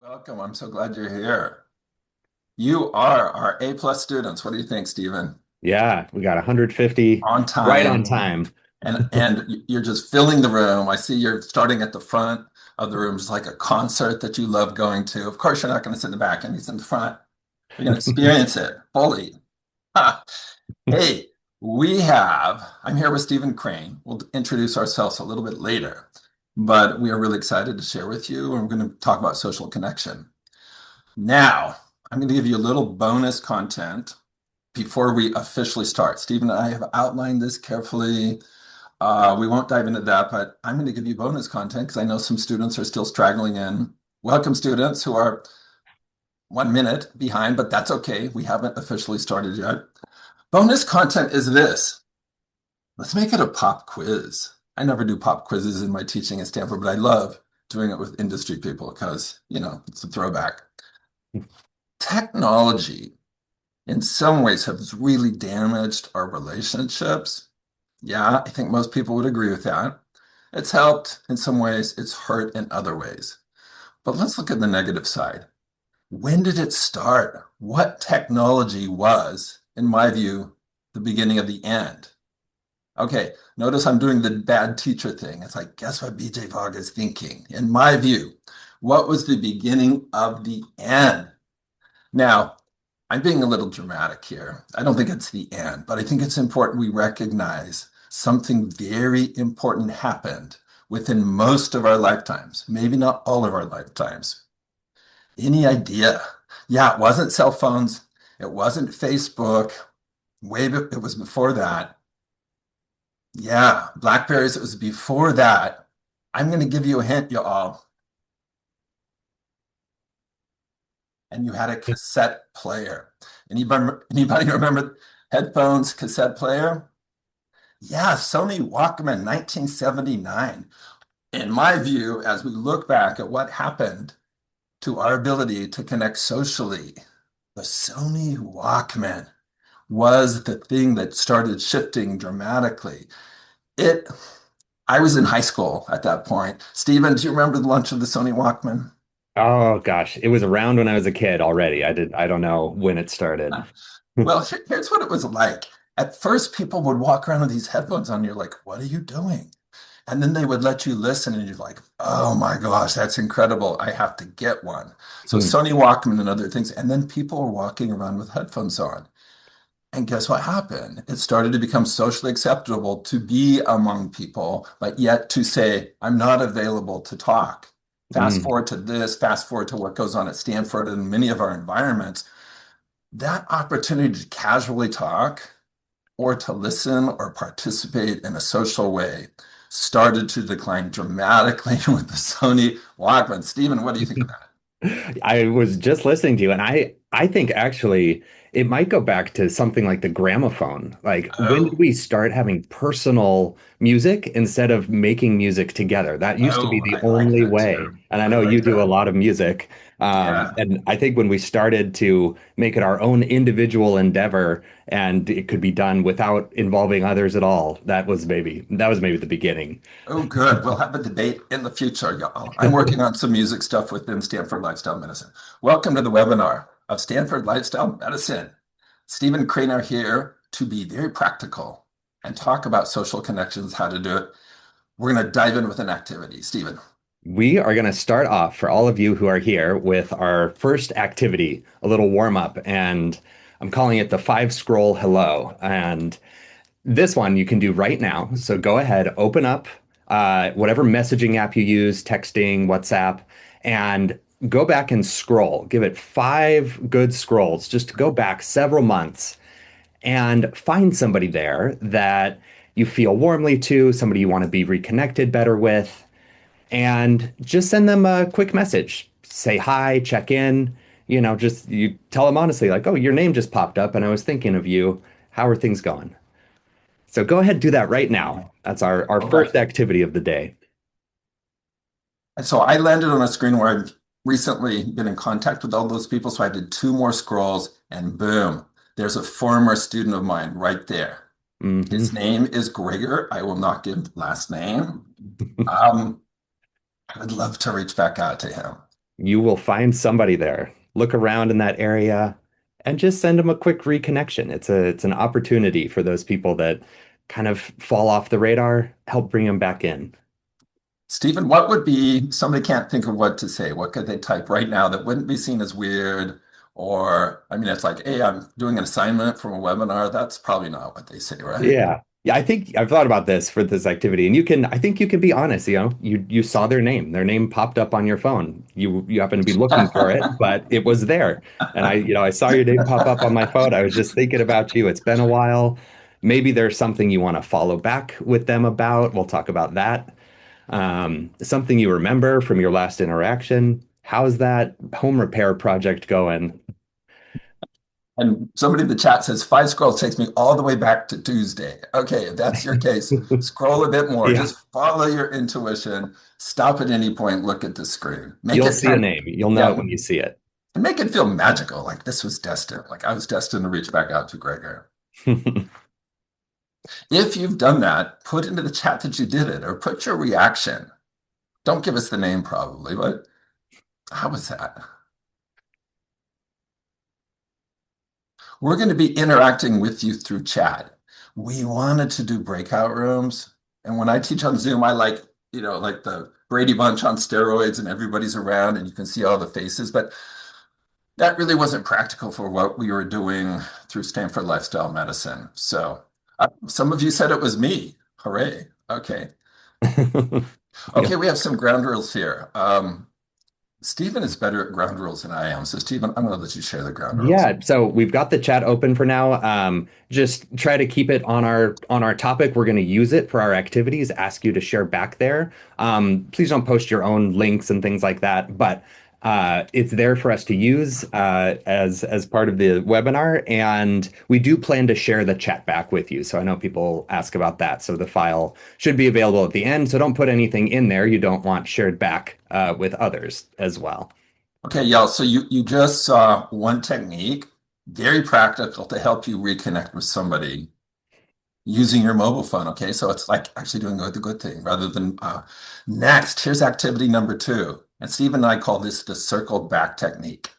Welcome. I'm so glad you're here. You are our A plus students. What do you think, Stephen? Yeah, we got 150 On right on time, time. and you're just filling the room. I see you're starting at the front of the room, just like a concert that you love going to. Of course, you're not going to sit in the back and he's in the front. You're going to experience it fully. Ha. Hey, I'm here with Stephen Crane. We'll introduce ourselves a little bit later, but we are really excited to share with you, and we're going to talk about social connection. Now, I'm going to give you a little bonus content before we officially start. Stephen and I have outlined this carefully. We won't dive into that, but I'm going to give you bonus content because I know some students are still straggling in. Welcome, students who are 1 minute behind, but that's okay. We haven't officially started yet. Bonus content is this. Let's make it a pop quiz. I never do pop quizzes in my teaching at Stanford, but I love doing it with industry people because, it's a throwback. Technology in some ways has really damaged our relationships. Yeah, I think most people would agree with that. It's helped in some ways, it's hurt in other ways. But let's look at the negative side. When did it start? What technology was, in my view, the beginning of the end? Okay, notice I'm doing the bad teacher thing. It's like, guess what BJ Fogg is thinking? In my view, what was the beginning of the end? Now, I'm being a little dramatic here. I don't think it's the end, but I think it's important we recognize something very important happened within most of our lifetimes, maybe not all of our lifetimes. Any idea? Yeah, it wasn't cell phones, it wasn't Facebook, it was before that. Yeah, Blackberries, it was before that. I'm going to give you a hint, you all. And you had a cassette player. Anybody remember headphones, cassette player? Yeah, Sony Walkman 1979. In my view, as we look back at what happened to our ability to connect socially, the Sony Walkman was the thing that started shifting dramatically. It, I was in high school at that point. Stephen, do you remember the launch of the Sony Walkman? Oh gosh, it was around when I was a kid already. I don't know when it started. Well, here's what it was like. At first, people would walk around with these headphones on. You're like, what are you doing? And then they would let you listen, and you're like, oh my gosh, that's incredible. I have to get one. So Hmm. Sony Walkman and other things. And then people were walking around with headphones on. And guess what happened? It started to become socially acceptable to be among people, but yet to say, I'm not available to talk. Fast Mm. forward to this, fast forward to what goes on at Stanford and many of our environments. That opportunity to casually talk or to listen or participate in a social way started to decline dramatically with the Sony Walkman. Stephen, what do you think of that? I was just listening to you, and I think actually it might go back to something like the gramophone. Like, when did Oh, we start having personal music instead of making music together? That used to be oh, the I like only that way. too. And I I know you like do a that. lot of music. Yeah. And I think when we started to make it our own individual endeavor and it could be done without involving others at all, that was maybe the beginning. Oh, good. We'll have a debate in the future, y'all. I'm working on some music stuff within Stanford Lifestyle Medicine. Welcome to the webinar of Stanford Lifestyle Medicine. Stephen Crane are here to be very practical and talk about social connections, how to do it. We're going to dive in with an activity. Stephen. We are going to start off for all of you who are here with our first activity, a little warm up, and I'm calling it the five scroll hello. And this one you can do right now. So go ahead, open up whatever messaging app you use, texting, WhatsApp, and go back and scroll. Give it five good scrolls just to go back several months and find somebody there that you feel warmly to, somebody you want to be reconnected better with, and just send them a quick message. Say hi, check in, just you tell them honestly, like, oh, your name just popped up and I was thinking of you. How are things going? So go ahead, do that right now. That's our All right. first activity of the day. And so I landed on a screen where I've recently been in contact with all those people. So I did two more scrolls and boom, there's a former student of mine right there. Hmm. His name is Gregor. I will not give last name. Um, I would love to reach back out to him. You will find somebody there. Look around in that area and just send them a quick reconnection. It's an opportunity for those people that kind of fall off the radar, help bring them back in. Stephen, what would be, somebody can't think of what to say. What could they type right now that wouldn't be seen as weird? Or, I mean, it's like, hey, I'm doing an assignment from a webinar. That's probably not what they say, right? Yeah. Yeah, I think I've thought about this for this activity, and I think you can be honest, you saw their name popped up on your phone. You happen to be looking for it, but it was there. And I saw your name pop up on my phone. I was just thinking about you. It's been a while. Maybe there's something you want to follow back with them about. We'll talk about that. Something you remember from your last interaction. How's that home repair project going? And somebody in the chat says, five scrolls takes me all the way back to Tuesday. Okay, if that's your case, scroll a bit more. Yeah, Just follow your intuition. Stop at any point, look at the screen. Make you'll it see a kind name. You'll know it yeah, when you see it. and make it feel magical, like this was destined. Like I was destined to reach back out to Gregor. If you've done that, put into the chat that you did it or put your reaction. Don't give us the name probably, but how was that? We're going to be interacting with you through chat. We wanted to do breakout rooms. And when I teach on Zoom, I like, like the Brady Bunch on steroids and everybody's around and you can see all the faces. But that really wasn't practical for what we were doing through Stanford Lifestyle Medicine. So some of you said it was me. Hooray. Okay. Yeah. Okay, we have some ground rules here. Stephen is better at ground rules than I am. So, Stephen, I'm going to let you share the ground rules. Yeah, so we've got the chat open for now. Just try to keep it on our topic. We're going to use it for our activities. Ask you to share back there. Please don't post your own links and things like that. But it's there for us to use as part of the webinar, and we do plan to share the chat back with you. So I know people ask about that. So the file should be available at the end. So don't put anything in there you don't want shared back with others as well. Okay, y'all. So you just saw one technique, very practical to help you reconnect with somebody using your mobile phone. Okay, so it's like actually doing the good thing rather than next. Here's activity number two, and Steve and I call this the circled back technique.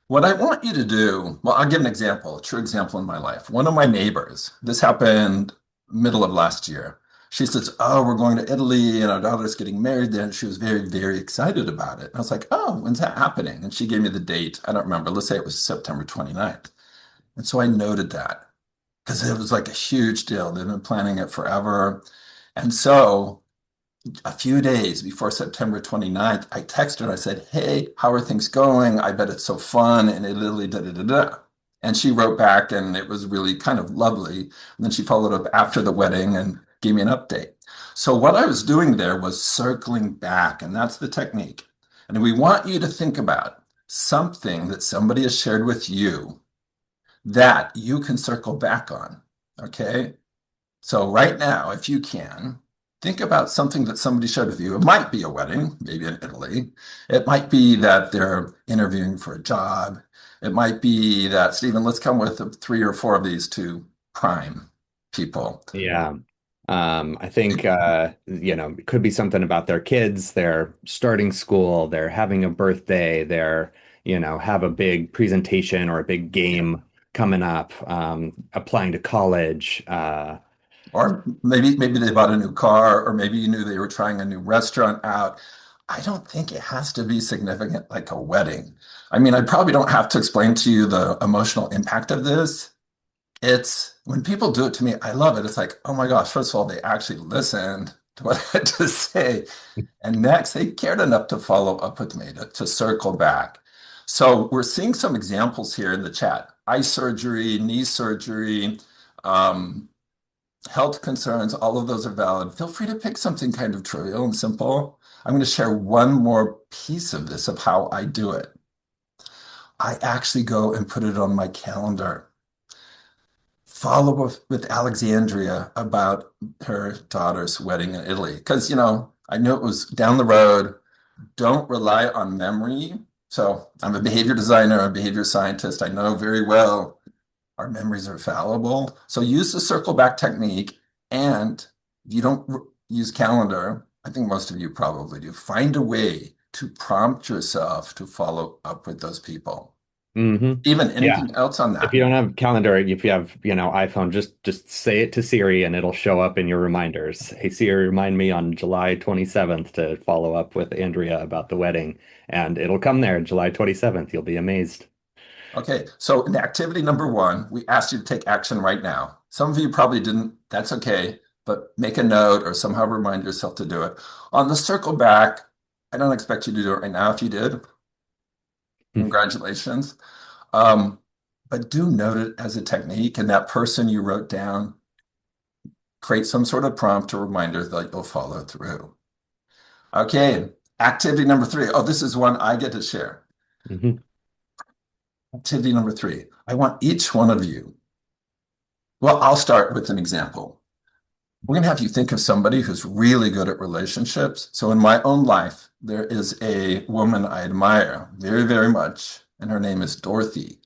What I want you to do, well, I'll give an example, a true example in my life. One of my neighbors, this happened middle of last year. She says, oh, we're going to Italy and our daughter's getting married there. And she was very, very excited about it. And I was like, oh, when's that happening? And she gave me the date. I don't remember. Let's say it was September 29th. And so I noted that because it was like a huge deal. They've been planning it forever. And so a few days before September 29th, I texted her and I said, hey, how are things going? I bet it's so fun. And it literally da da da da. And she wrote back and it was really kind of lovely. And then she followed up after the wedding and gave me an update. So what I was doing there was circling back, and that's the technique. And we want you to think about something that somebody has shared with you that you can circle back on. Okay. So right now, if you can, think about something that somebody shared with you. It might be a wedding, maybe in Italy. It might be that they're interviewing for a job. It might be that, Stephen, let's come with three or four of these to prime people. Yeah. I think it could be something about their kids, they're starting school, they're having a birthday, they're, have a big presentation or a big game coming up, applying to college. Or maybe they bought a new car, or maybe you knew they were trying a new restaurant out. I don't think it has to be significant like a wedding. I mean, I probably don't have to explain to you the emotional impact of this. It's when people do it to me, I love it. It's like, oh my gosh, first of all, they actually listened to what I had to say. And next, they cared enough to follow up with me, to circle back. So we're seeing some examples here in the chat. Eye surgery, knee surgery, um, health concerns, all of those are valid. Feel free to pick something kind of trivial and simple. I'm going to share one more piece of this of how I do it. I actually go and put it on my calendar. Follow up with Alexandria about her daughter's wedding in Italy. Because, I knew it was down the road. Don't rely on memory. So I'm a behavior designer, a behavior scientist. I know very well our memories are fallible. So use the circle back technique. And if you don't use calendar, I think most of you probably do, find a way to prompt yourself to follow up with those people. Hmm. Even Yeah. anything else on If that? you don't have calendar, if you have, iPhone, just say it to Siri and it'll show up in your reminders. Hey Siri, remind me on July 27th to follow up with Andrea about the wedding. And it'll come there July 27th. You'll be amazed. Okay, so in activity number one, we asked you to take action right now. Some of you probably didn't. That's okay, but make a note or somehow remind yourself to do it. On the circle back, I don't expect you to do it right now. If you did, congratulations. Um, but do note it as a technique, and that person you wrote down, create some sort of prompt or reminder that you'll follow through. Okay, activity number three. Oh, this is one I get to share. Hmm. Activity number three. I want each one of you. Well, I'll start with an example. We're going to have you think of somebody who's really good at relationships. So in my own life, there is a woman I admire very, very much, and her name is Dorothy.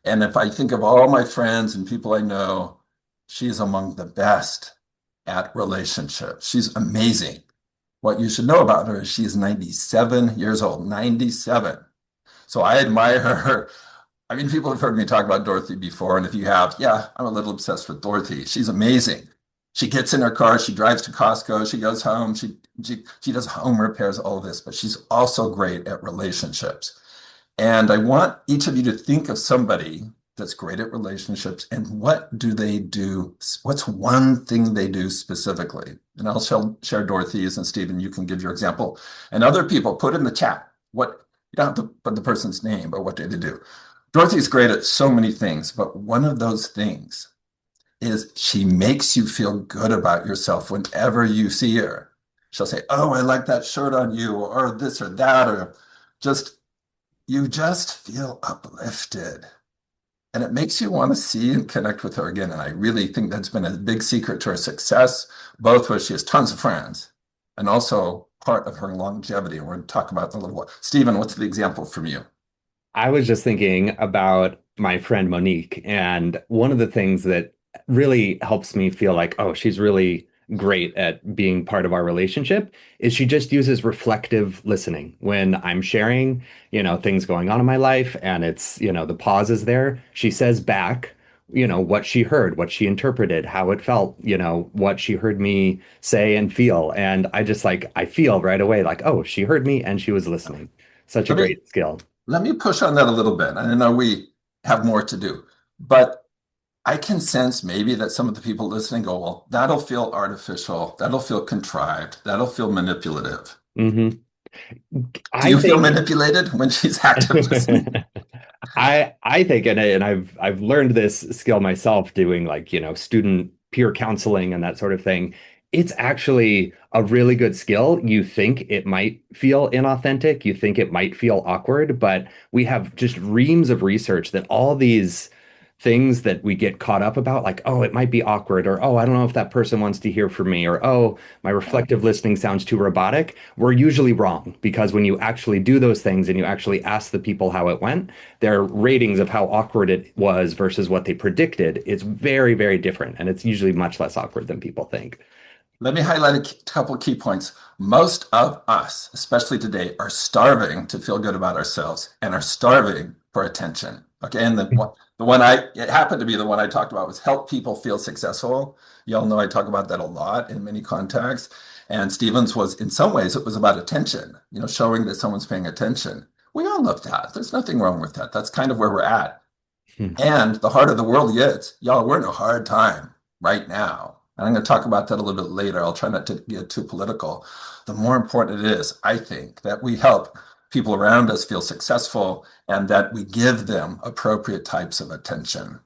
And if I think of all my friends and people I know, she's among the best at relationships. She's amazing. What you should know about her is she's 97 years old, 97. So I admire her. I mean, people have heard me talk about Dorothy before, and if you have, yeah, I'm a little obsessed with Dorothy. She's amazing. She gets in her car, she drives to Costco, she goes home, she does home repairs, all of this, but she's also great at relationships. And I want each of you to think of somebody that's great at relationships and what do they do? What's one thing they do specifically? And I'll share Dorothy's, and Stephen, you can give your example. And other people put in the chat what you don't have to put the person's name, but what do they do? Dorothy's great at so many things, but one of those things is she makes you feel good about yourself whenever you see her. She'll say, "Oh, I like that shirt on you," or this or that, or just you just feel uplifted. And it makes you want to see and connect with her again. And I really think that's been a big secret to her success, both where she has tons of friends and also part of her longevity. And we're going to talk about that a little while. Stephen, what's the example from you? I was just thinking about my friend Monique, and one of the things that really helps me feel like, oh, she's really great at being part of our relationship is she just uses reflective listening. When I'm sharing, things going on in my life and it's, the pause is there, she says back, what she heard, what she interpreted, how it felt, what she heard me say and feel. And I feel right away like, oh, she heard me and she was listening. Such a Let me great skill. let me push on that a little bit. I know we have more to do, but I can sense maybe that some of the people listening go, well, that'll feel artificial, that'll feel contrived, that'll feel manipulative. Hmm. Do I you feel think manipulated when she's active listening? I think and I've learned this skill myself doing like, student peer counseling and that sort of thing. It's actually a really good skill. You think it might feel inauthentic, you think it might feel awkward, but we have just reams of research that all these things that we get caught up about, like, oh, it might be awkward, or oh, I don't know if that person wants to hear from me, or oh, my reflective listening sounds too robotic. We're usually wrong because when you actually do those things and you actually ask the people how it went, their ratings of how awkward it was versus what they predicted is very, very different. And it's usually much less awkward than people think. Let me highlight a couple key points. Most of us, especially today, are starving to feel good about ourselves and are starving for attention. Okay, and it happened to be the one I talked about was help people feel successful. Y'all know I talk about that a lot in many contexts. And Stevens was, in some ways, it was about attention, showing that someone's paying attention. We all love that. There's nothing wrong with that. That's kind of where we're at. Hmm. And the harder the world gets, y'all, we're in a hard time right now. And I'm going to talk about that a little bit later. I'll try not to get too political. The more important it is, I think, that we help people around us feel successful and that we give them appropriate types of attention.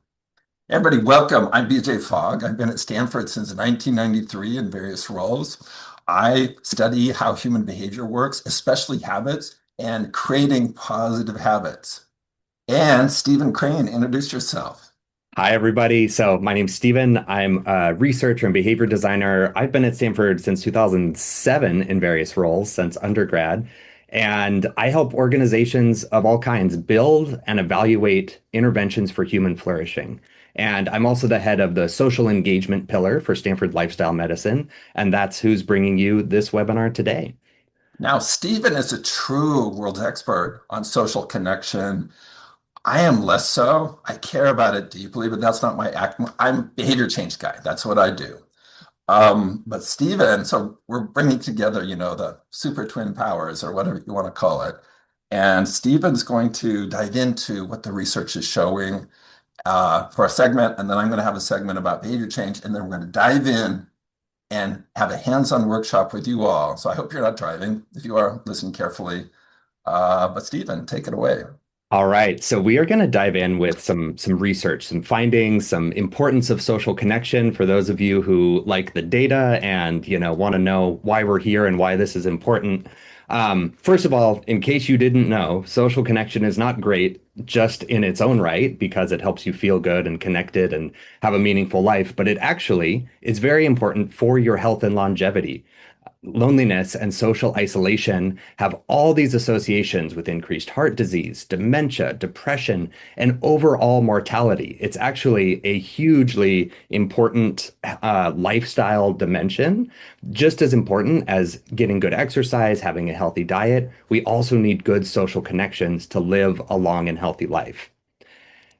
Everybody, welcome. I'm BJ Fogg. I've been at Stanford since 1993 in various roles. I study how human behavior works, especially habits, and creating positive habits. And Stephen Crane, introduce yourself. Hi, everybody. So, my name's Steven. I'm a researcher and behavior designer. I've been at Stanford since 2007 in various roles since undergrad. And I help organizations of all kinds build and evaluate interventions for human flourishing. And I'm also the head of the social engagement pillar for Stanford Lifestyle Medicine. And that's who's bringing you this webinar today. Now, Stephen is a true world expert on social connection. I am less so. I care about it deeply, but that's not my act. I'm a behavior change guy. That's what I do. But Stephen, so we're bringing together, the super twin powers or whatever you want to call it. And Stephen's going to dive into what the research is showing for a segment, and then I'm going to have a segment about behavior change, and then we're going to dive in and have a hands-on workshop with you all. So I hope you're not driving. If you are, listen carefully. But Stephen, take it away. All right, so we are going to dive in with some research, some findings, some importance of social connection for those of you who like the data and want to know why we're here and why this is important. First of all, in case you didn't know, social connection is not great just in its own right because it helps you feel good and connected and have a meaningful life, but it actually is very important for your health and longevity. Loneliness and social isolation have all these associations with increased heart disease, dementia, depression, and overall mortality. It's actually a hugely important lifestyle dimension, just as important as getting good exercise, having a healthy diet. We also need good social connections to live a long and healthy life.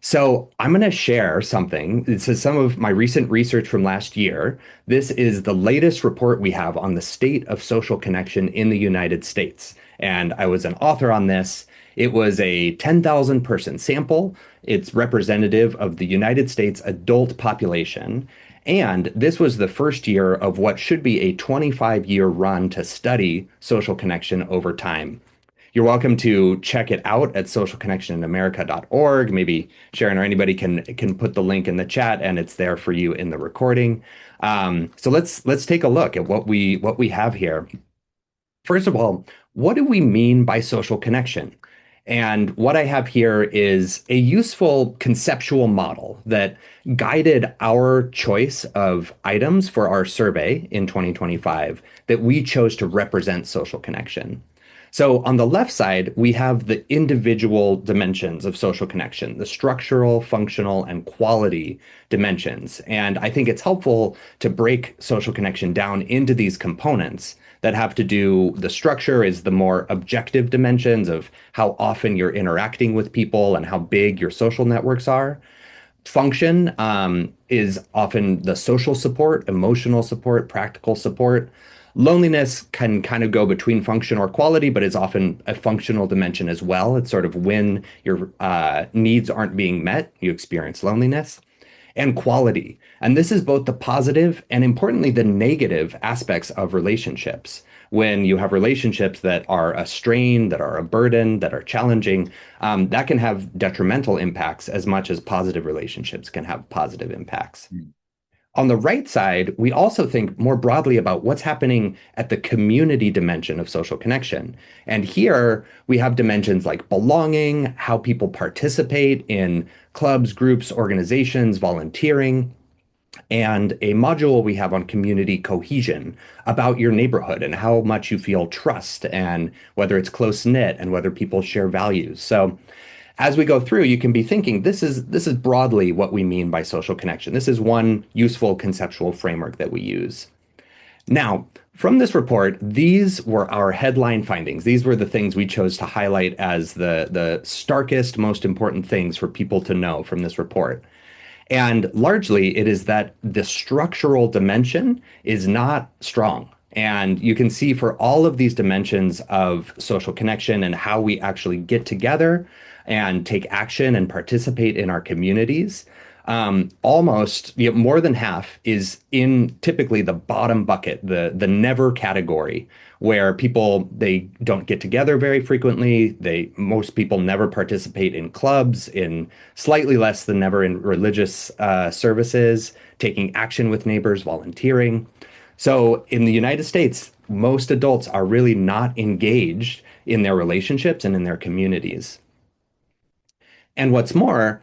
So I'm going to share something. This is some of my recent research from last year. This is the latest report we have on the state of social connection in the United States. And I was an author on this. It was a 10,000 person sample. It's representative of the United States adult population. And this was the first year of what should be a 25-year run to study social connection over time. You're welcome to check it out at socialconnectioninamerica.org. Maybe Sharon or anybody can put the link in the chat, and it's there for you in the recording. So let's take a look at what we have here. First of all, what do we mean by social connection? And what I have here is a useful conceptual model that guided our choice of items for our survey in 2025 that we chose to represent social connection. So on the left side, we have the individual dimensions of social connection, the structural, functional, and quality dimensions. And I think it's helpful to break social connection down into these components that have to do, the structure is the more objective dimensions of how often you're interacting with people and how big your social networks are. Function is often the social support, emotional support, practical support. Loneliness can kind of go between function or quality, but it's often a functional dimension as well. It's sort of when your needs aren't being met, you experience loneliness. And quality. And this is both the positive and importantly, the negative aspects of relationships. When you have relationships that are a strain, that are a burden, that are challenging, that can have detrimental impacts as much as positive relationships can have positive impacts. On the right side, we also think more broadly about what's happening at the community dimension of social connection. And here we have dimensions like belonging, how people participate in clubs, groups, organizations, volunteering, and a module we have on community cohesion about your neighborhood and how much you feel trust and whether it's close knit and whether people share values. So as we go through, you can be thinking this is broadly what we mean by social connection. This is one useful conceptual framework that we use. Now, from this report, these were our headline findings. These were the things we chose to highlight as the starkest, most important things for people to know from this report. And largely, it is that the structural dimension is not strong. And you can see for all of these dimensions of social connection and how we actually get together and take action and participate in our communities, almost more than half is in typically the bottom bucket, the never category, where people they don't get together very frequently. Most people never participate in clubs, in slightly less than never in religious services, taking action with neighbors, volunteering. So in the United States, most adults are really not engaged in their relationships and in their communities. And what's more,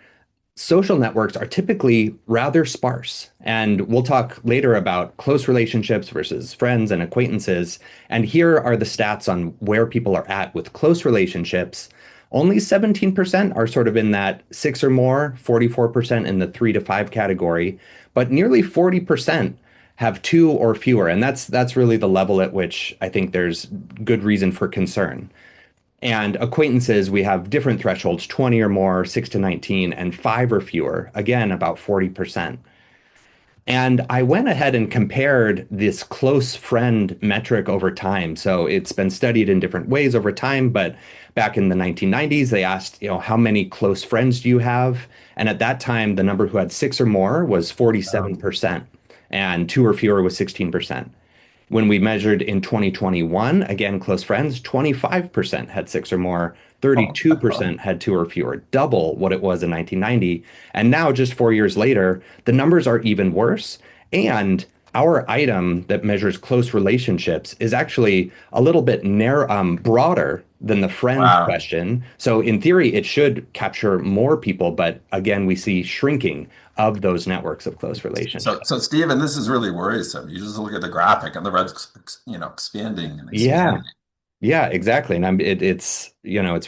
social networks are typically rather sparse. And we'll talk later about close relationships versus friends and acquaintances. And here are the stats on where people are at with close relationships. Only 17% are sort of in that six or more, 44% in the 3 to 5 category, but nearly 40% have two or fewer, and that's really the level at which I think there's good reason for concern. And acquaintances, we have different thresholds, 20 or more, 6 to 19, and 5 or fewer, again, about 40%. And I went ahead and compared this close friend metric over time. So it's been studied in different ways over time, but back in the 1990s, they asked, how many close friends do you have? And at that time, the number who had six or more was Um, 47%, and two or fewer was 16%. When we measured in 2021, again, close friends, 25% had six or more, oh, 32% had two or fewer, double what it was in 1990. And now, just 4 years later, the numbers are even worse. And our item that measures close relationships is actually a little bit broader than the friend wow. question. So, in theory, it should capture more people. But again, we see shrinking of those networks of close relationships. So Stephen, this is really worrisome. You just look at the graphic and the red's, expanding and Yeah. expanding. Yeah, exactly. And it's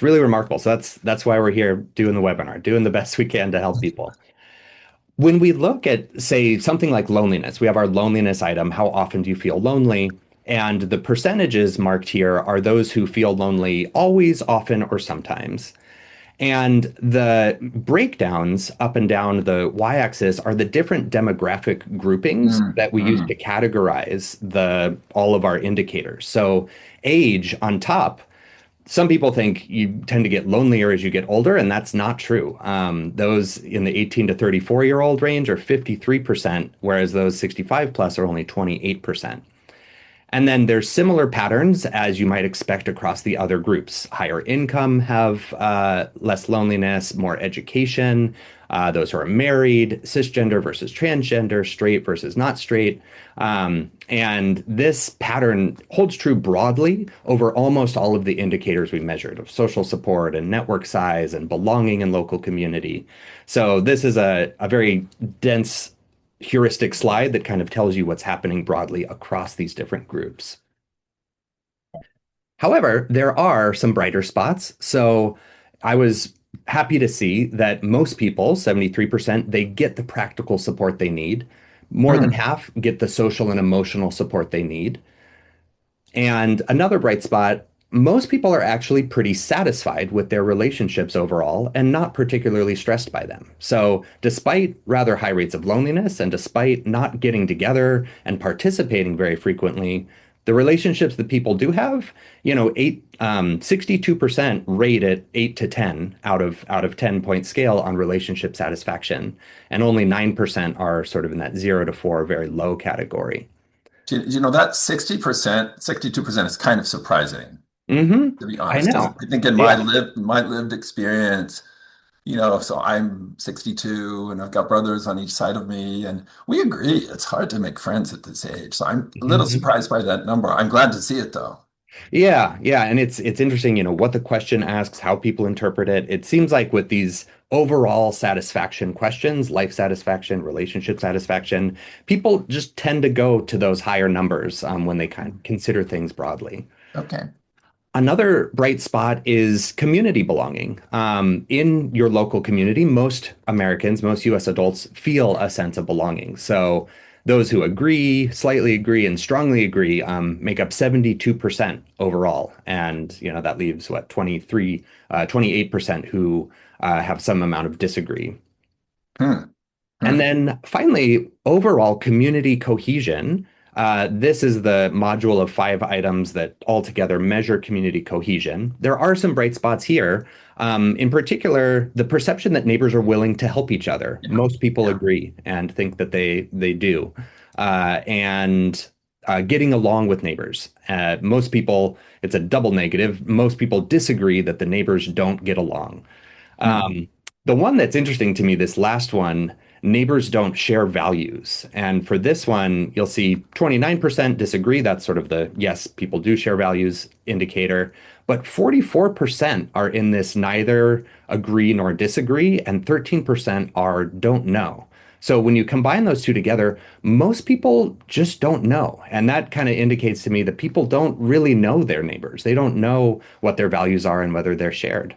really remarkable. So that's why we're here doing the webinar, doing the best we can to help people. When we look at, say, something like loneliness, we have our loneliness item. How often do you feel lonely? And the percentages marked here are those who feel lonely always, often, or sometimes. And the breakdowns up and down the y-axis are the different demographic groupings Mm, that we use to mm. categorize the all of our indicators. So age on top, some people think you tend to get lonelier as you get older, and that's not true. Those in the 18 to 34-year-old range are 53%, whereas those 65 plus are only 28%. And then there's similar patterns as you might expect across the other groups. Higher income have less loneliness, more education, those who are married, cisgender versus transgender, straight versus not straight. And this pattern holds true broadly over almost all of the indicators we measured of social support and network size and belonging in local community. So this is a very dense heuristic slide that kind of tells you what's happening broadly across these different groups. However, there are some brighter spots. So I was happy to see that most people, 73%, they get the practical support they need. More than Hmm. half get the social and emotional support they need. And another bright spot, most people are actually pretty satisfied with their relationships overall and not particularly stressed by them. So, despite rather high rates of loneliness and despite not getting together and participating very frequently, the relationships that people do have, 62% rate it 8 to 10 out of 10 point scale on relationship satisfaction, and only 9% are sort of in that 0 to 4 very low category. That 60%, 62% is kind of surprising, to be I honest, because know. I think in Yeah. my lived experience, so I'm 62 and I've got brothers on each side of me, and we agree it's hard to make friends at this age. So I'm a little Mhm. surprised by that number. I'm glad to see it though. Yeah, yeah, and it's interesting, what the question asks, how people interpret it. It seems like with these overall satisfaction questions, life satisfaction, relationship satisfaction, people just tend to go to those higher numbers when they kind of consider things broadly. Okay. Another bright spot is community belonging. In your local community, most Americans, most US adults feel a sense of belonging. So those who agree, slightly agree, and strongly agree make up 72% overall. And, that leaves what, 28% who have some amount of disagree. Hmm. And Hmm. then finally, overall community cohesion. This is the module of 5 items that altogether measure community cohesion. There are some bright spots here. In particular, the perception that neighbors are willing to help each other. Yeah. Most people Yeah. agree and think that they do. And getting along with neighbors. Most people, it's a double negative. Most people disagree that the neighbors don't get along. Hmm. Um, the one that's interesting to me, this last one, neighbors don't share values. And for this one, you'll see 29% disagree. That's sort of the yes, people do share values indicator. But 44% are in this neither agree nor disagree, and 13% are don't know. So when you combine those two together, most people just don't know. And that kind of indicates to me that people don't really know their neighbors. They don't know what their values are and whether they're shared.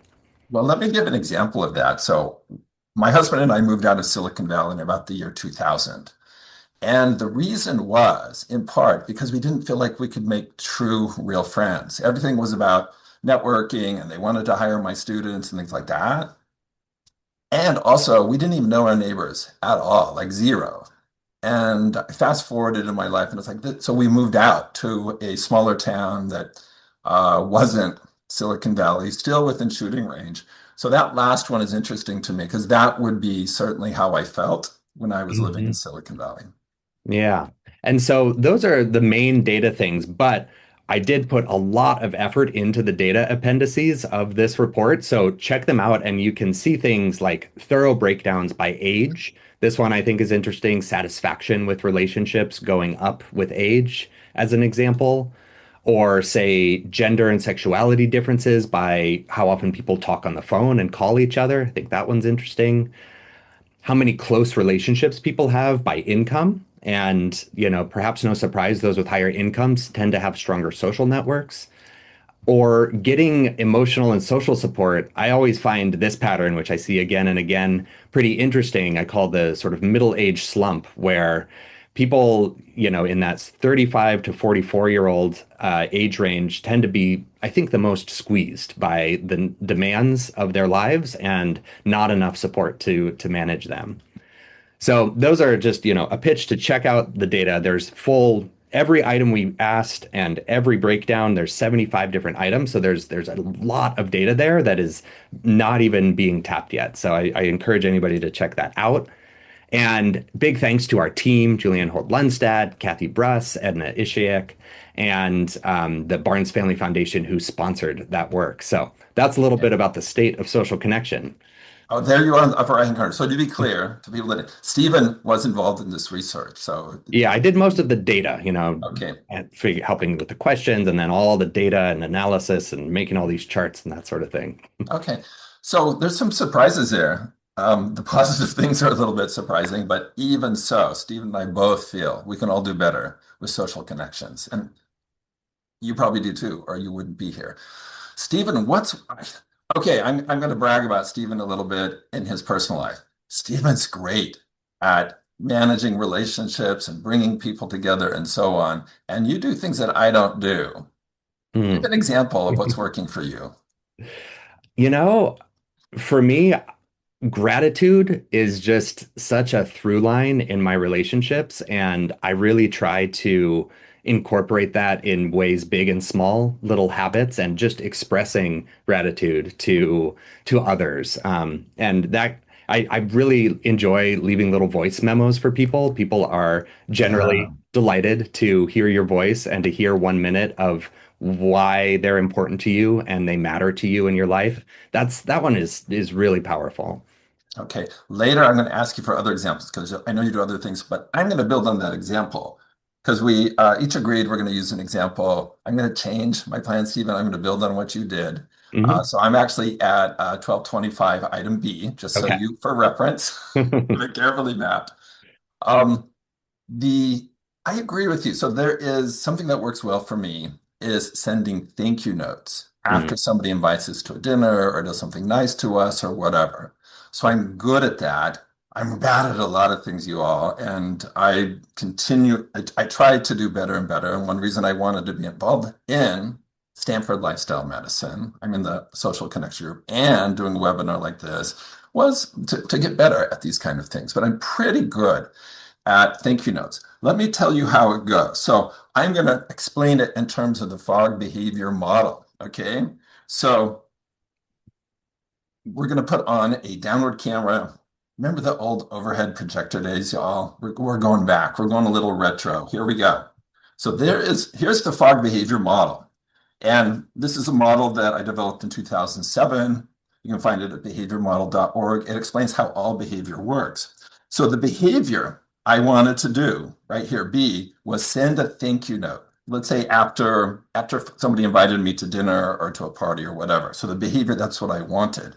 Well, let me give an example of that. So my husband and I moved out of Silicon Valley in about the year 2000. And the reason was, in part, because we didn't feel like we could make true, real friends. Everything was about networking, and they wanted to hire my students and things like that. And also, we didn't even know our neighbors at all, like zero. And I fast forwarded in my life, and it's like, so we moved out to a smaller town that wasn't Silicon Valley, still within shooting range. So that last one is interesting to me because that would be certainly how I felt when I was living in Mhm. Silicon Valley. Yeah. And so those are the main data things, but I did put a lot of effort into the data appendices of this report. So check them out and you can see things like thorough breakdowns by age. This one I think is interesting, satisfaction with relationships going up with age, as an example. Or say gender and sexuality differences by how often people talk on the phone and call each other. I think that one's interesting. How many close relationships people have by income. And, perhaps no surprise, those with higher incomes tend to have stronger social networks. Or getting emotional and social support. I always find this pattern, which I see again and again, pretty interesting. I call the sort of middle age slump, where people, in that 35 to 44-year-old age range tend to be, I think, the most squeezed by the demands of their lives and not enough support to manage them. So those are just, a pitch to check out the data. There's full every item we asked and every breakdown. There's 75 different items. So there's a lot of data there that is not even being tapped yet. So I encourage anybody to check that out. And big thanks to our team, Julianne Holt-Lundstad, Kathy Bruss, Edna Ishayak, and the Barnes Family Foundation who sponsored that work. So that's a little bit about the state of social connection. Oh, there you are on the upper right-hand corner. So to be clear to people that Stephen was involved in this research. So, Yeah, I did most of the data, okay. and helping with the questions and then all the data and analysis and making all these charts and that sort of thing. Okay. So there's some surprises there. The positive things are a little bit surprising, but even so, Stephen and I both feel we can all do better with social connections. And you probably do too, or you wouldn't be here. Stephen, okay? I'm going to brag about Stephen a little bit in his personal life. Stephen's great at managing relationships and bringing people together and so on. And you do things that I don't do. Give Hmm. an example of what's working for you. You know, for me, gratitude is just such a through line in my relationships, and I really try to incorporate that in ways big and small, little habits, and just expressing gratitude to others. And that I really enjoy leaving little voice memos for people. People are Yeah. generally delighted to hear your voice and to hear 1 minute of why they're important to you and they matter to you in your life. That one is really powerful. Okay. Later, I'm going to ask you for other examples because I know you do other things, but I'm going to build on that example because we each agreed we're going to use an example. I'm going to change my plan, Stephen. I'm going to build on what you did. Hmm. So I'm actually at 1225 item B, just so Okay. you for reference, very carefully mapped. Um, the I agree with you. So there is something that works well for me is sending thank you notes Mm. after somebody invites us to a dinner or does something nice to us or whatever. So I'm good at that. I'm bad at a lot of things, you all, and I try to do better and better. And one reason I wanted to be involved in Stanford Lifestyle Medicine, I'm in the social connection group, and doing a webinar like this was to get better at these kind of things. But I'm pretty good at thank you notes. Let me tell you how it goes. So I'm going to explain it in terms of the fog behavior model. Okay. So we're going to put on a downward camera. Remember the old overhead projector days, y'all? We're going back. We're going a little retro. Here we go. So here's the fog behavior model. And this is a model that I developed in 2007. You can find it at behaviormodel.org. It explains how all behavior works. So the behavior I wanted to do right here, B, was send a thank you note. Let's say after somebody invited me to dinner or to a party or whatever. So the behavior, that's what I wanted.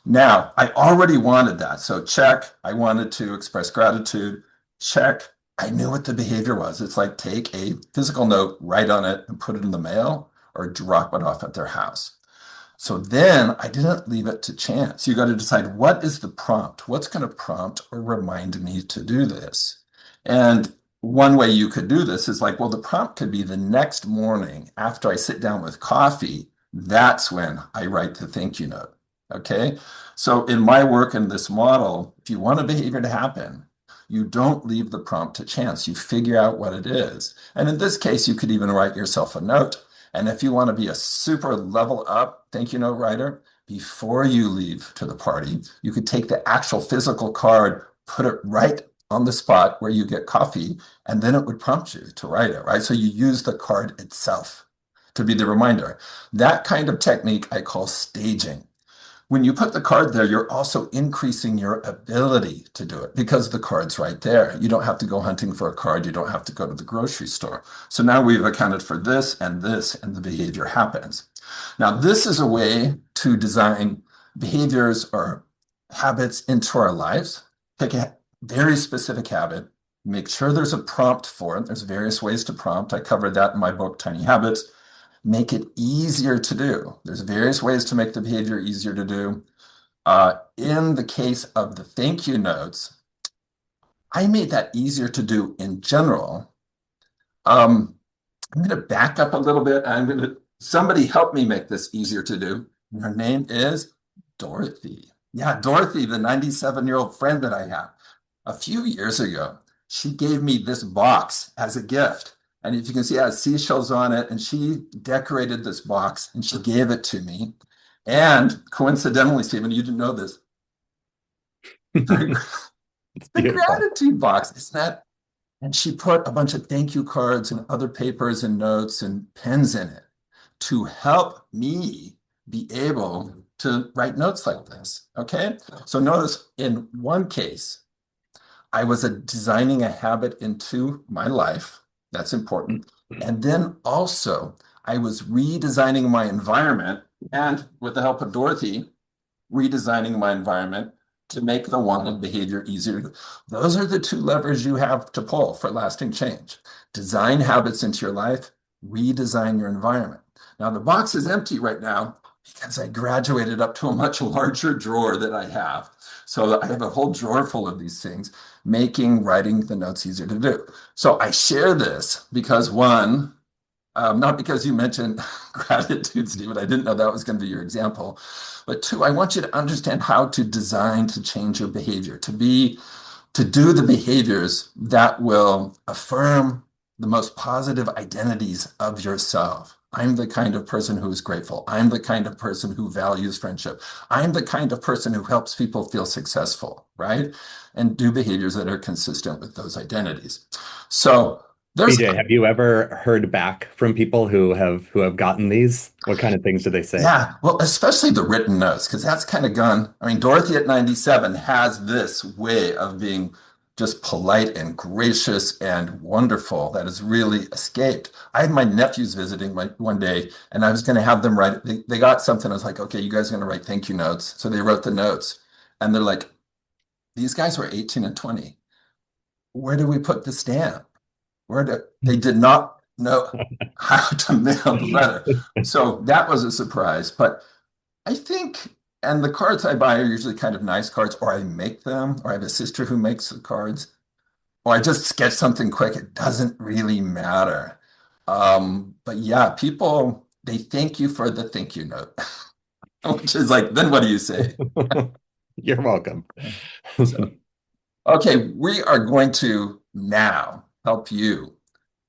Now, I already wanted that. So check, I wanted to express gratitude. Check, I knew what the behavior was. It's like take a physical note, write on it, and put it in the mail or drop it off at their house. So then I didn't leave it to chance. You got to decide what is the prompt? What's going to prompt or remind me to do this? And one way you could do this is like, well, the prompt could be the next morning after I sit down with coffee. That's when I write the thank you note. Okay. So in my work in this model, if you want a behavior to happen, you don't leave the prompt to chance. You figure out what it is. And in this case, you could even write yourself a note. And if you want to be a super level up thank you note writer, before you leave to the party, you could take the actual physical card, put it right on the spot where you get coffee, and then it would prompt you to write it, right? So you use the card itself to be the reminder. That kind of technique I call staging. When you put the card there, you're also increasing your ability to do it because the card's right there. You don't have to go hunting for a card. You don't have to go to the grocery store. So now we've accounted for this, and the behavior happens. Now, this is a way to design behaviors or habits into our lives. Pick a very specific habit, make sure there's a prompt for it. There's various ways to prompt. I covered that in my book, Tiny Habits. Make it easier to do. There's various ways to make the behavior easier to do. In the case of the thank you notes, I made that easier to do in general. I'm going to back up a little bit. Somebody help me make this easier to do. Her name is Dorothy. Yeah, Dorothy, the 97-year-old friend that I have. A few years ago, she gave me this box as a gift. And if you can see, it has seashells on it. And she decorated this box and she gave it to me. And coincidentally, Stephen, you didn't know this. The It's beautiful. gratitude box, isn't that? And she put a bunch of thank you cards and other papers and notes and pens in it to help me be able to write notes like this. Okay. So notice in one case, I was designing a habit into my life. That's important. And then also, I was redesigning my environment and with the help of Dorothy, redesigning my environment to make the wanted behavior easier. Those are the two levers you have to pull for lasting change. Design habits into your life, redesign your environment. Now, the box is empty right now because I graduated up to a much larger drawer that I have. So I have a whole drawer full of these things, making writing the notes easier to do. So I share this because one, not because you mentioned gratitude, Stephen. I didn't know that was going to be your example. But two, I want you to understand how to design to change your behavior, to do the behaviors that will affirm the most positive identities of yourself. I'm the kind of person who is grateful. I'm the kind of person who values friendship. I'm the kind of person who helps people feel successful, right? And do behaviors that are consistent with those identities. So there's BJ, have you ever heard back from people who have gotten these? What kind of things do they say? Yeah, well, especially the written notes, because that's kind of gone. I mean, Dorothy at 97 has this way of being just polite and gracious and wonderful that has really escaped. I had my nephews visiting one day, and I was going to have them write. They got something. I was like, okay, you guys are going to write thank you notes. So they wrote the notes, and they're like, these guys were 18 and 20. Where do we put the stamp? They did not know how to mail the letter. So that was a surprise. But I think, and the cards I buy are usually kind of nice cards, or I make them, or I have a sister who makes the cards, or I just sketch something quick. It doesn't really matter. But yeah, people, they thank you for the thank you note, which is like, then what do you say? You're welcome. So, okay, we are going to now help you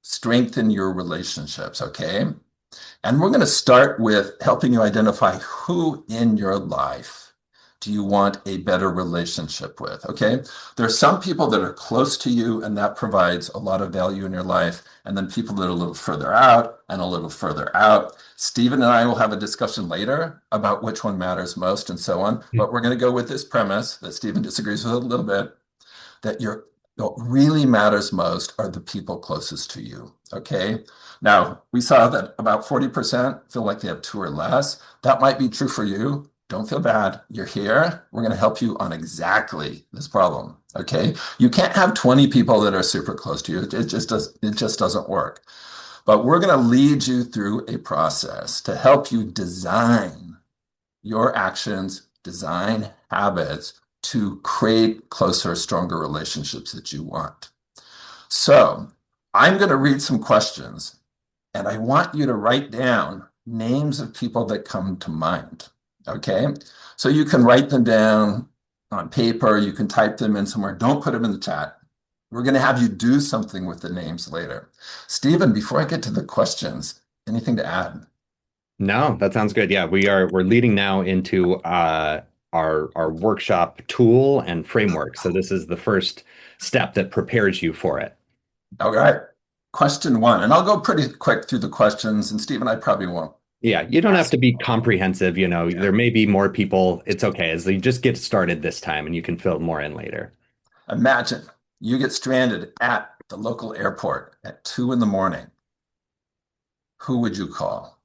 strengthen your relationships, okay? And we're going to start with helping you identify who in your life do you want a better relationship with, okay? There are some people that are close to you, and that provides a lot of value in your life, and then people that are a little further out and a little further out. Stephen and I will have a discussion later about which one matters most and so on, but we're going to go with this premise that Stephen disagrees with a little bit, that what really matters most are the people closest to you, okay? Now, we saw that about 40% feel like they have two or less. That might be true for you. Don't feel bad. You're here. We're going to help you on exactly this problem, okay? You can't have 20 people that are super close to you. It just doesn't work. But we're going to lead you through a process to help you design your actions, design habits to create closer, stronger relationships that you want. So I'm going to read some questions, and I want you to write down names of people that come to mind. Okay? So you can write them down on paper, you can type them in somewhere. Don't put them in the chat. We're going to have you do something with the names later. Stephen, before I get to the questions, anything to add? No, that sounds good. Yeah, we're leading now into our workshop tool and framework. So this is the first step that prepares you for it. All right. Question one, and I'll go pretty quick through the questions, and Stephen, I probably won't Yeah, you don't have ask. to be comprehensive, Yeah. there may be more people. It's okay as you just get started this time and you can fill more in later. Imagine you get stranded at the local airport at 2 in the morning. Who would you call?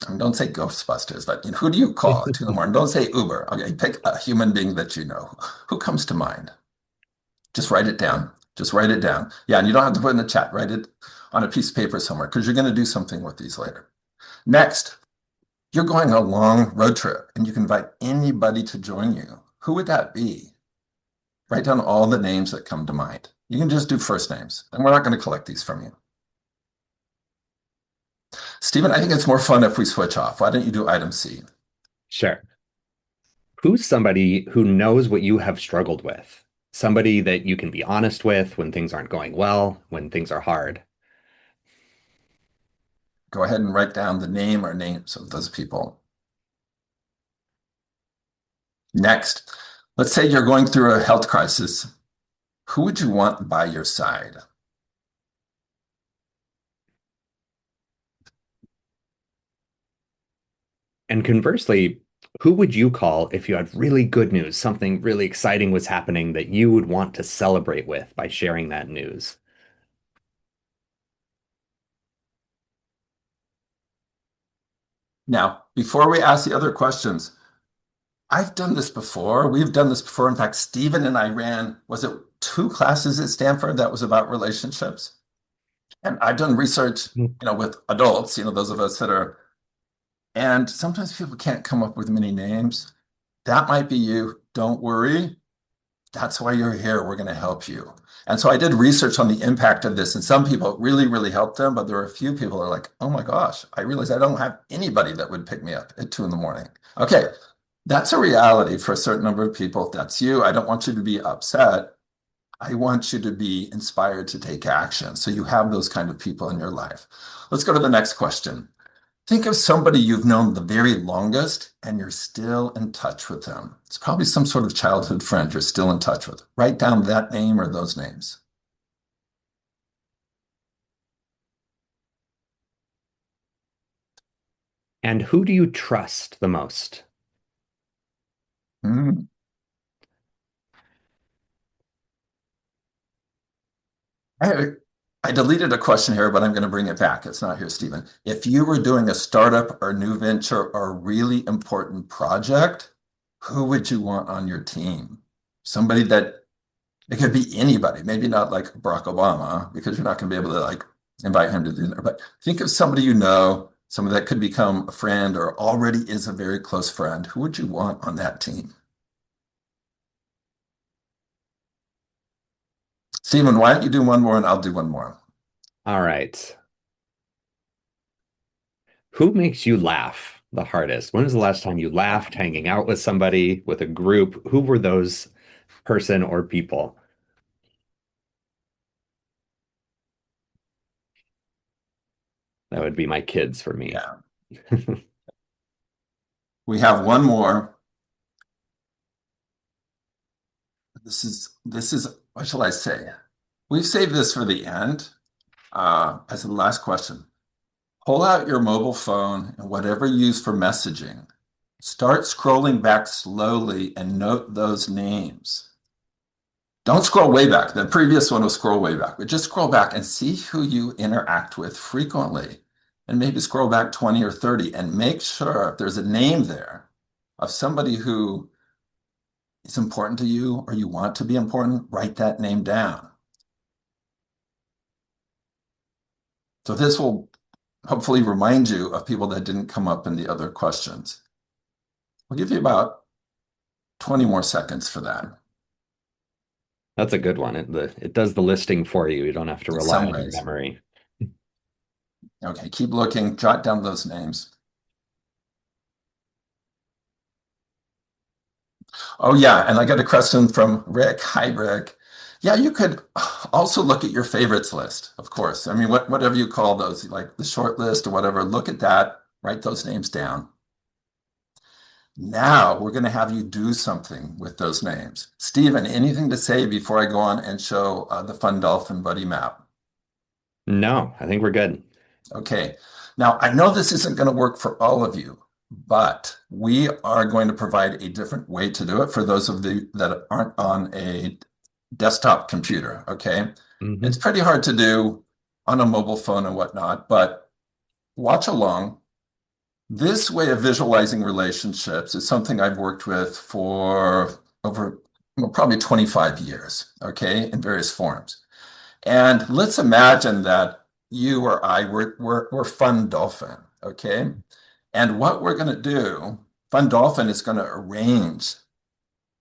I mean, don't say Ghostbusters, but who do you call at 2 in the morning? Don't say Uber. Okay, pick a human being that you know. Who comes to mind? Just write it down. Just write it down. Yeah, and you don't have to put it in the chat. Write it on a piece of paper somewhere because you're going to do something with these later. Next, you're going on a long road trip and you can invite anybody to join you. Who would that be? Write down all the names that come to mind. You can just do first names, and we're not going to collect these from you. Stephen, I think it's more fun if we switch off. Why don't you do item C? Sure. Who's somebody who knows what you have struggled with? Somebody that you can be honest with when things aren't going well, when things are hard. Go ahead and write down the name or names of those people. Next, let's say you're going through a health crisis. Who would you want by your side? And conversely, who would you call if you had really good news, something really exciting was happening that you would want to celebrate with by sharing that news? Now, before we ask the other questions, I've done this before. We've done this before. In fact, Stephen and I ran, was it 2 classes at Stanford that was about relationships? And I've done research, with adults, those of us that are, and sometimes people can't come up with many names. That might be you. Don't worry. That's why you're here. We're going to help you. And so I did research on the impact of this, and some people it really, really helped them, but there are a few people who are like, oh my gosh, I realize I don't have anybody that would pick me up at 2 in the morning. Okay, that's a reality for a certain number of people. If that's you, I don't want you to be upset. I want you to be inspired to take action. So you have those kind of people in your life. Let's go to the next question. Think of somebody you've known the very longest and you're still in touch with them. It's probably some sort of childhood friend you're still in touch with. Write down that name or those names. And who do you trust the most? Hmm. I, I deleted a question here, but I'm going to bring it back. It's not here, Stephen. If you were doing a startup or new venture or a really important project, who would you want on your team? Somebody that it could be anybody, maybe not like Barack Obama, because you're not going to be able to like invite him to dinner, but think of somebody you know, somebody that could become a friend or already is a very close friend. Who would you want on that team? Stephen, why don't you do one more and I'll do one more? All right. Who makes you laugh the hardest? When was the last time you laughed hanging out with somebody, with a group? Who were those person or people? That would be my kids for me. Yeah, we have one more. This is what shall I say? We've saved this for the end as the last question. Pull out your mobile phone and whatever you use for messaging. Start scrolling back slowly and note those names. Don't scroll way back. The previous one was scroll way back, but just scroll back and see who you interact with frequently. And maybe scroll back 20 or 30 and make sure if there's a name there of somebody who is important to you or you want to be important, write that name down. So this will hopefully remind you of people that didn't come up in the other questions. We'll give you about 20 more seconds for that. That's a good one. It does the listing for you. You don't have to in rely some on your ways. memory. Okay, keep looking, jot down those names. Oh, yeah. And I got a question from Rick. Hi, Rick. Yeah, you could also look at your favorites list, of course. I mean, whatever you call those, like the short list or whatever, look at that, write those names down. Now we're going to have you do something with those names. Stephen, anything to say before I go on and show the Fun Dolphin Buddy map? No, I think we're good. Okay. Now, I know this isn't going to work for all of you, but we are going to provide a different way to do it for those of you that aren't on a desktop computer. Okay. It's Hmm. pretty hard to do on a mobile phone and whatnot, but watch along. This way of visualizing relationships is something I've worked with for over well, probably 25 years, okay, in various forms. And let's imagine that you or I were Fun Dolphin, okay? And what we're going to do, Fun Dolphin is going to arrange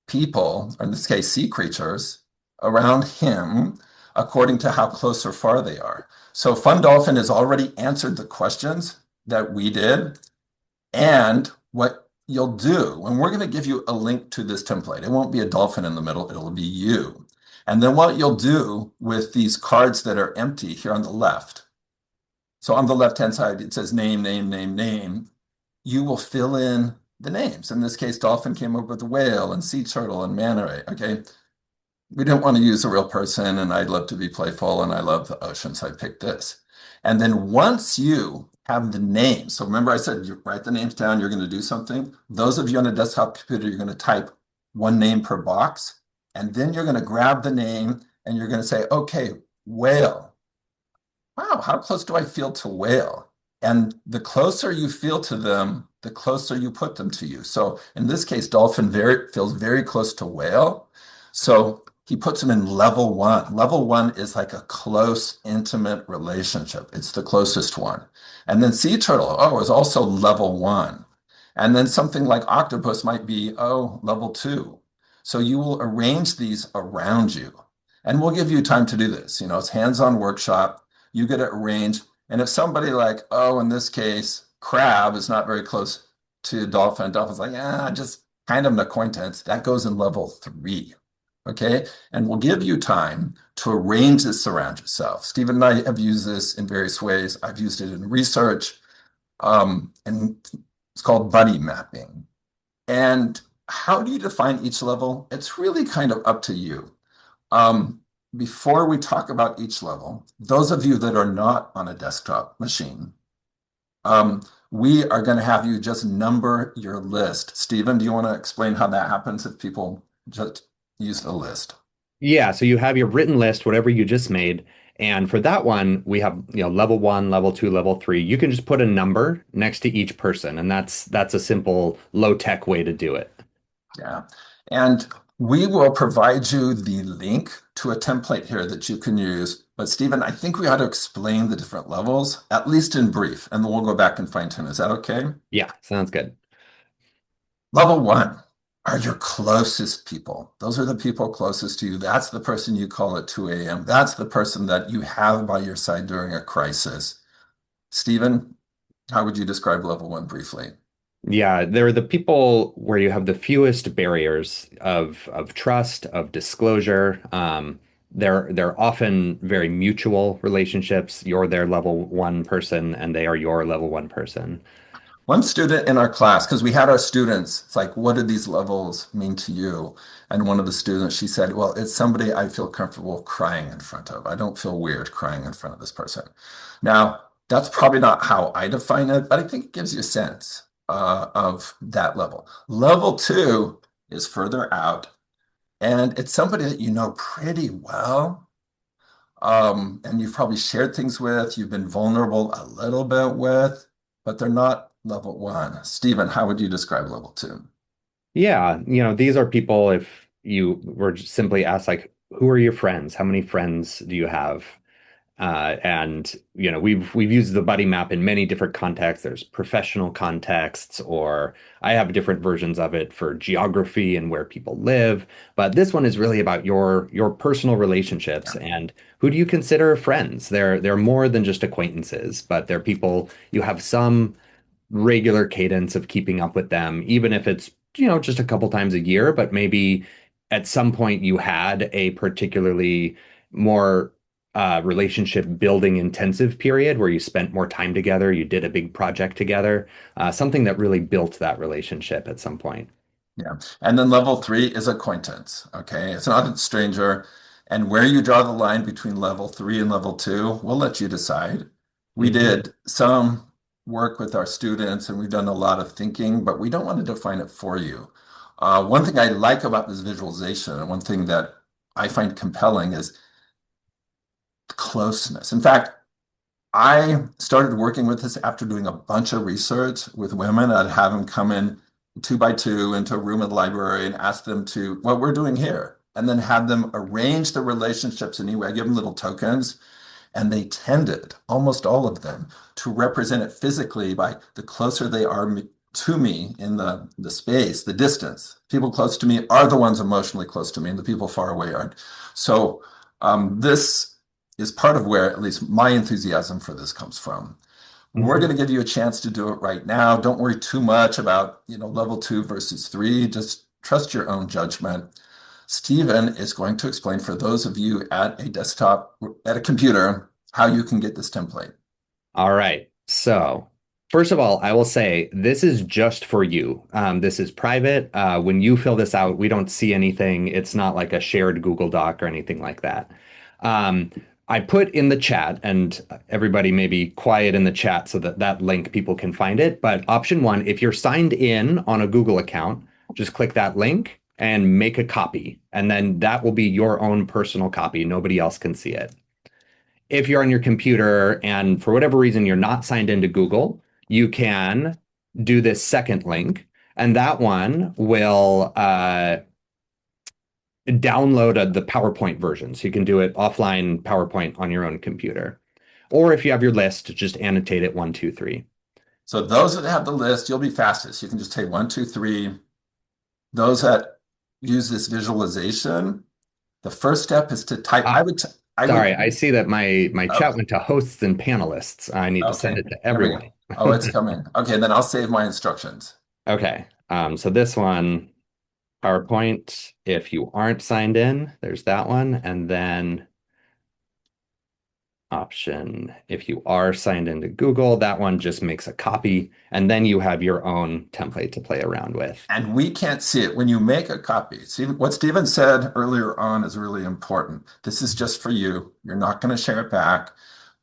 people, or in this case, sea creatures, around him according to how close or far they are. So Fun Dolphin has already answered the questions that we did. And what you'll do, and we're going to give you a link to this template. It won't be a dolphin in the middle, it'll be you. And then what you'll do with these cards that are empty here on the left. So on the left-hand side, it says name, name, name, name. You will fill in the names. In this case, dolphin came up with whale and sea turtle and manta ray. Okay. We didn't want to use a real person, and I'd love to be playful, and I love the ocean, so I picked this. And then once you have the names, so remember I said you write the names down, you're going to do something. Those of you on a desktop computer, you're going to type one name per box, and then you're going to grab the name and you're going to say, okay, whale. Wow, how close do I feel to whale? And the closer you feel to them, the closer you put them to you. So in this case, dolphin feels very close to whale. So he puts them in level one. Level one is like a close, intimate relationship. It's the closest one. And then sea turtle, oh, is also level one. And then something like octopus might be, oh, level two. So you will arrange these around you. And we'll give you time to do this. You know, it's hands-on workshop. You get it arranged. And if somebody like, oh, in this case, crab is not very close to dolphin, dolphin's like, yeah, just kind of an acquaintance, that goes in level three. Okay. And we'll give you time to arrange this around yourself. Stephen and I have used this in various ways. I've used it in research, and it's called buddy mapping. And how do you define each level? It's really kind of up to you. Um, Before we talk about each level, those of you that are not on a desktop machine, um, we are going to have you just number your list. Stephen, do you want to explain how that happens if people just use the list? Yeah, so you have your written list, whatever you just made. And for that one, we have, level one, level two, level three. You can just put a number next to each person, and that's a simple low tech way to do it. Yeah. And we will provide you the link to a template here that you can use. But Stephen, I think we ought to explain the different levels, at least in brief, and then we'll go back and fine tune. Is that okay? Yeah, sounds good. Level one are your closest people. Those are the people closest to you. That's the person you call at 2 a.m. That's the person that you have by your side during a crisis. Stephen, how would you describe level one briefly? Yeah, they're the people where you have the fewest barriers of trust, of disclosure. They're often very mutual relationships. You're their level one person, and they are your level one person. One student in our class, because we had our students, it's like, what do these levels mean to you? And one of the students, she said, well, it's somebody I feel comfortable crying in front of. I don't feel weird crying in front of this person. Now, that's probably not how I define it, but I think it gives you a sense of that level. Level two is further out, and it's somebody that you know pretty well. And you've probably shared things with, you've been vulnerable a little bit with, but they're not level one. Stephen, how would you describe level two? Yeah, these are people, if you were just simply asked, like, who are your friends? How many friends do you have? And we've used the buddy map in many different contexts. There's professional contexts, or I have different versions of it for geography and where people live. But this one is really about your personal relationships and who do you consider friends? They're more than just acquaintances, but they're people you have some regular cadence of keeping up with them, even if it's, just a couple times a year, but maybe at some point you had a particularly more relationship building intensive period where you spent more time together, you did a big project together, something that really built that relationship at some point. Yeah. And then level three is acquaintance. Okay. It's not a stranger. And where you draw the line between level three and level two, we'll let you decide. We Mhm. did some work with our students and we've done a lot of thinking, but we don't want to define it for you. One thing I like about this visualization, and one thing that I find compelling is closeness. In fact, I started working with this after doing a bunch of research with women. I'd have them come in two by two into a room in the library and ask them to what we're doing here, and then have them arrange the relationships anyway. I give them little tokens, and they tended, almost all of them, to represent it physically by the closer they are to me in the space, the distance. People close to me are the ones emotionally close to me, and the people far away aren't. So this is part of where at least my enthusiasm for this comes from. We're Mhm. going to give you a chance to do it right now. Don't worry too much about, level two versus three. Just trust your own judgment. Stephen is going to explain for those of you at a desktop, at a computer, how you can get this template. All right. So, first of all, I will say this is just for you. This is private. When you fill this out, we don't see anything. It's not like a shared Google Doc or anything like that. Um, I put in the chat, and everybody may be quiet in the chat so that that link people can find it. But option one, if you're signed in on a Google account, just click that link and make a copy. And then that will be your own personal copy. Nobody else can see it. If you're on your computer and for whatever reason you're not signed into Google, you can do this second link, and that one will download the PowerPoint version. So you can do it offline PowerPoint on your own computer. Or if you have your list, just annotate it one, two, three. So those that have the list, you'll be fastest. You can just take one, two, three. Those that use this visualization, the first step is to type. Ah, I would, sorry, I see that my chat oh, went to hosts and panelists. I need to send okay, it to here we everyone. go. Oh, it's coming. Okay, then I'll save my instructions. Okay. So this one, PowerPoint, if you aren't signed in, there's that one. And then option, if you are signed into Google, that one just makes a copy. And then you have your own template to play around with. And we can't see it when you make a copy. See, what Stephen said earlier on is really important. This is just for you. You're not going to share it back.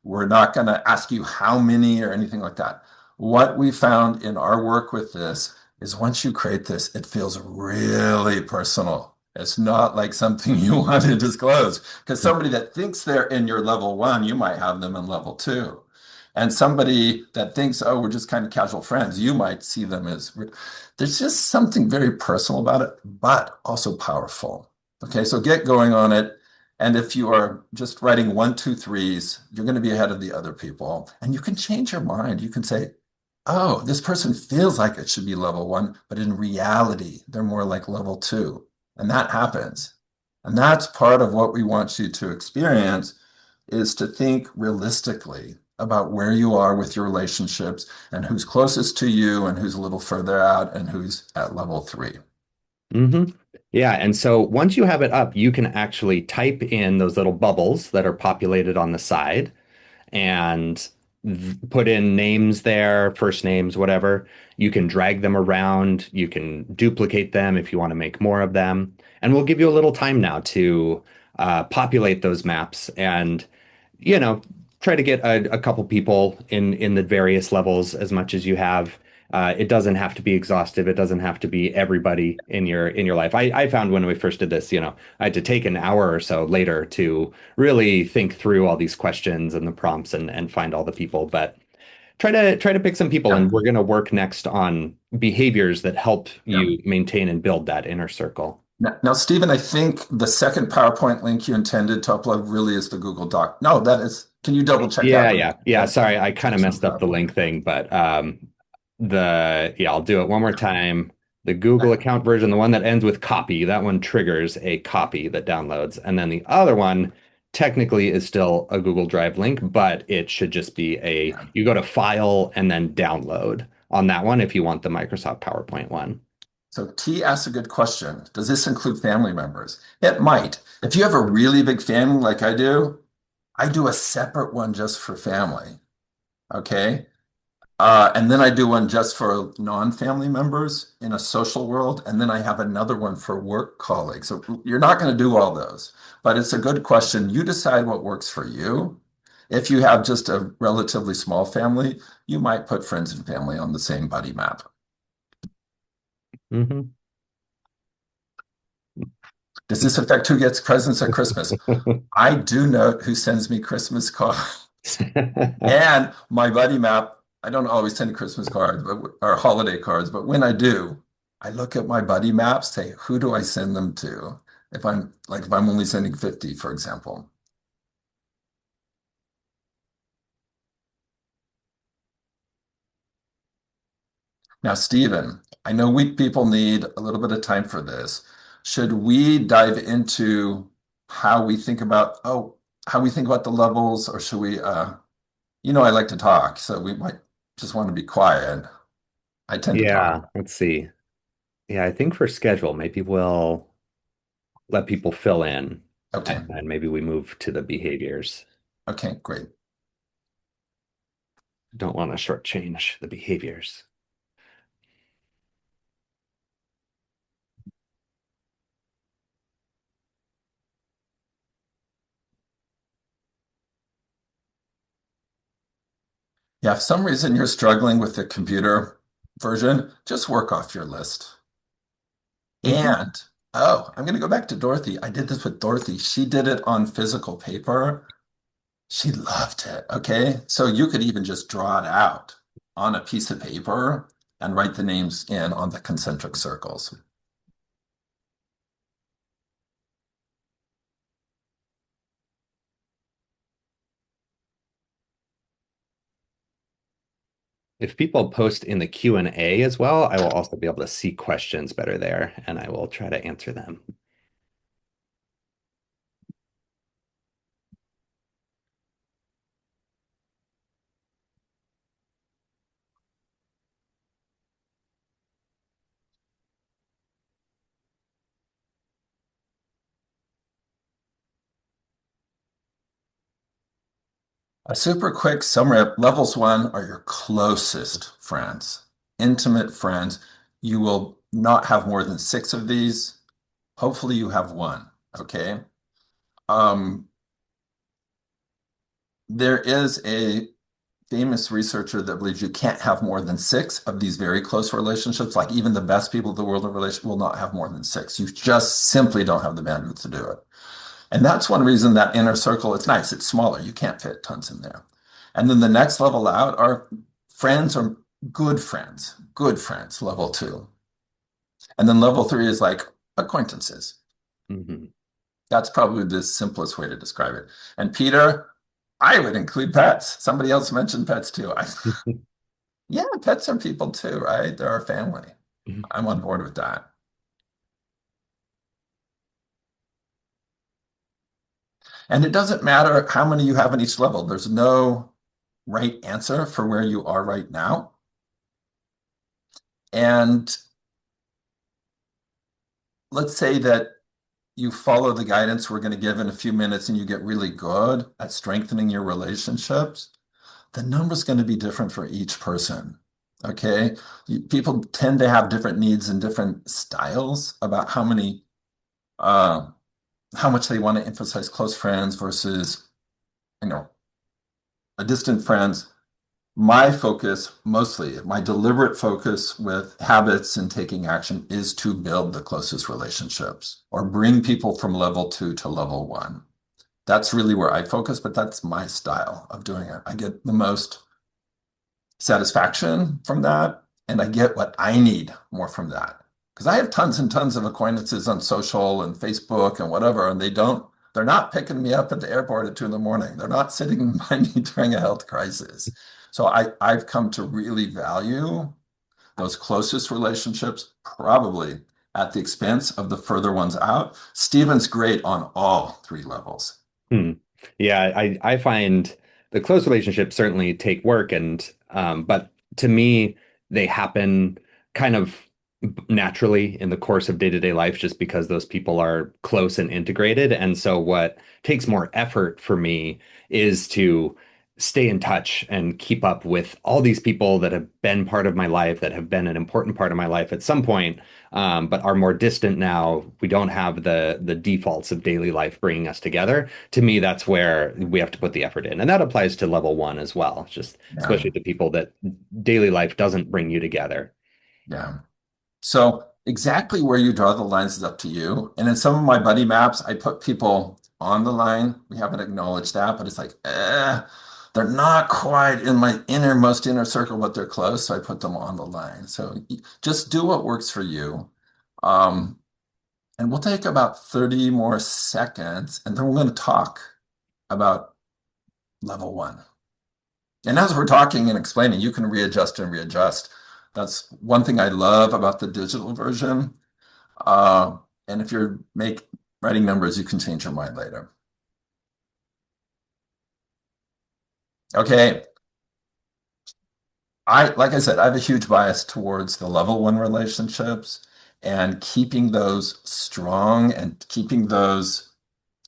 We're not going to ask you how many or anything like that. What we found in our work with this is once you create this, it feels really personal. It's not like something you want to disclose because somebody that thinks they're in your level one, you might have them in level two. And somebody that thinks, oh, we're just kind of casual friends, you might see them as there's just something very personal about it, but also powerful. Okay, so get going on it. And if you are just writing one, two, threes, you're going to be ahead of the other people. And you can change your mind. You can say, oh, this person feels like it should be level one, but in reality, they're more like level two. And that happens. And that's part of what we want you to experience is to think realistically about where you are with your relationships and who's closest to you and who's a little further out and who's at level three. Hmm. Yeah, and so once you have it up, you can actually type in those little bubbles that are populated on the side and put in names there, first names, whatever. You can drag them around. You can duplicate them if you want to make more of them. And we'll give you a little time now to populate those maps and, you know, try to get a couple people in the various levels as much as you have. It doesn't have to be exhaustive. It doesn't have to be everybody in your life. I found when we first did this, I had to take an hour or so later to really think through all these questions and the prompts and find all the people. But try to pick some people, Yeah, and we're going to work next on behaviors that help yeah. you maintain and build that inner circle. Now, Stephen, I think the second PowerPoint link you intended to upload really is the Google Doc. No, that is, can you double check that? Yeah, But yeah. Sorry, I kind of section of messed up the PowerPoint. link thing, but I'll do it one more time. The Google account version, the one that ends with copy, that one triggers a copy that downloads. And then the other one technically is still a Google Drive link, but it should just be Yeah. you go to file and then download on that one if you want the Microsoft PowerPoint one. So T asks a good question. Does this include family members? It might. If you have a really big family like I do a separate one just for family. Okay. And then I do one just for non-family members in a social world. And then I have another one for work colleagues. So you're not going to do all those, but it's a good question. You decide what works for you. If you have just a relatively small family, you might put friends and family on the same buddy map. Hmm. Does this affect who gets presents at Christmas? I do note who sends me Christmas cards and my buddy map. I don't always send Christmas cards or holiday cards, but when I do, I look at my buddy map, say, who do I send them to? If I'm only sending 50, for example. Now, Stephen, I know we people need a little bit of time for this. Should we dive into how we think about the levels, or should we I like to talk, so we might just want to be quiet. I tend to talk. Yeah, let's see. Yeah, I think for schedule, maybe we'll let people fill in Okay. and then maybe we move to the behaviors. Okay, great. Don't want to shortchange the behaviors. Yeah, if some reason you're struggling with the computer version, just work off your list. Hmm. And oh, I'm going to go back to Dorothy. I did this with Dorothy. She did it on physical paper. She loved it. Okay. So you could even just draw it out on a piece of paper and write the names in on the concentric circles. If people post in the Q&A as well, I will also be able to see questions better there, and I will try to answer them. A super quick summary of levels one are your closest friends, intimate friends. You will not have more than six of these. Hopefully you have one. Okay. Um, there is a famous researcher that believes you can't have more than six of these very close relationships. Like even the best people in the world of relation will not have more than six. You just simply don't have the bandwidth to do it. And that's one reason that inner circle, it's nice. It's smaller. You can't fit tons in there. And then the next level out are friends or good friends, level two. And then level three is like acquaintances. Hmm. That's probably the simplest way to describe it. And Peter, I would include pets. Somebody else mentioned pets too. Yeah, pets are people too, right? They're our family. I'm on board with that. And it doesn't matter how many you have in each level. There's no right answer for where you are right now. And let's say that you follow the guidance we're going to give in a few minutes and you get really good at strengthening your relationships. The number's going to be different for each person. Okay. People tend to have different needs and different styles about uh, how much they want to emphasize close friends versus, you know, a distant friends. My focus, mostly my deliberate focus with habits and taking action is to build the closest relationships or bring people from level two to level one. That's really where I focus, but that's my style of doing it. I get the most satisfaction from that, and I get what I need more from that. Because I have tons and tons of acquaintances on social and Facebook and whatever, and they're not picking me up at the airport at 2 in the morning. They're not sitting by me during a health crisis. So I've come to really value those closest relationships, probably at the expense of the further ones out. Stephen's great on all three levels. Hmm. Yeah, I find the close relationships certainly take work but to me they happen kind of naturally in the course of day-to-day life just because those people are close and integrated. And so what takes more effort for me is to stay in touch and keep up with all these people that have been part of my life, that have been an important part of my life at some point, but are more distant now. We don't have the defaults of daily life bringing us together. To me, that's where we have to put the effort in, and that applies to level one as well. Just Yeah, especially the people that daily life doesn't bring you together. yeah. So exactly where you draw the lines is up to you. And in some of my buddy maps, I put people on the line. We haven't acknowledged that, but it's like, they're not quite in my innermost inner circle, but they're close. So I put them on the line. So just do what works for you. Um, and we'll take about 30 more seconds, and then we're going to talk about level one. And as we're talking and explaining, you can readjust and readjust. That's one thing I love about the digital version. Uh, and if you're writing numbers, you can change your mind later. Okay. Like I said, I have a huge bias towards the level one relationships and keeping those strong and keeping those,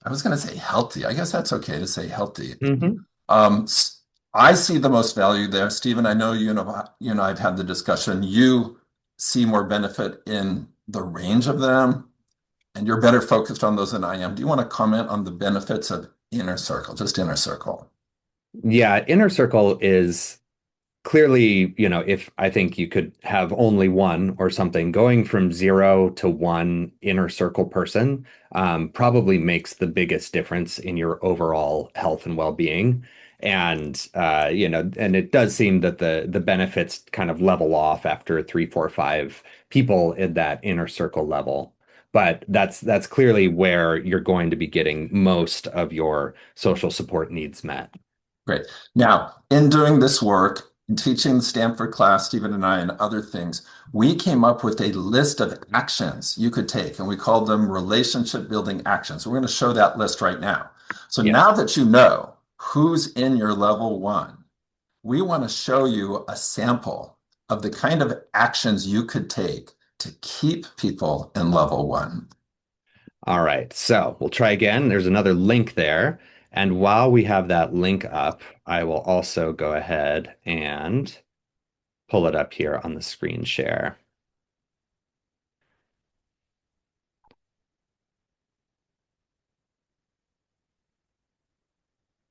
I was going to say healthy. I guess that's okay to say healthy. Hmm. Um, s- I see the most value there. Stephen, I know you and I've had the discussion. You see more benefit in the range of them, and you're better focused on those than I am. Do you want to comment on the benefits of inner circle, just inner circle? Yeah, inner circle is clearly, if I think you could have only one or something, going from 0 to 1 inner circle person probably makes the biggest difference in your overall health and well-being. And it does seem that the benefits kind of level off after 3, 4, 5 people in that inner circle level. But that's clearly where you're going to be getting most of your social support needs met. Great. Now, in doing this work, in teaching the Stanford class, Stephen and I, and other things, we came up with a list of actions you could take, and we called them relationship building actions. We're going to show that list right now. So Yeah. now that you know who's in your level one, we want to show you a sample of the kind of actions you could take to keep people in level one. All right, so we'll try again. There's another link there. And while we have that link up, I will also go ahead and pull it up here on the screen share.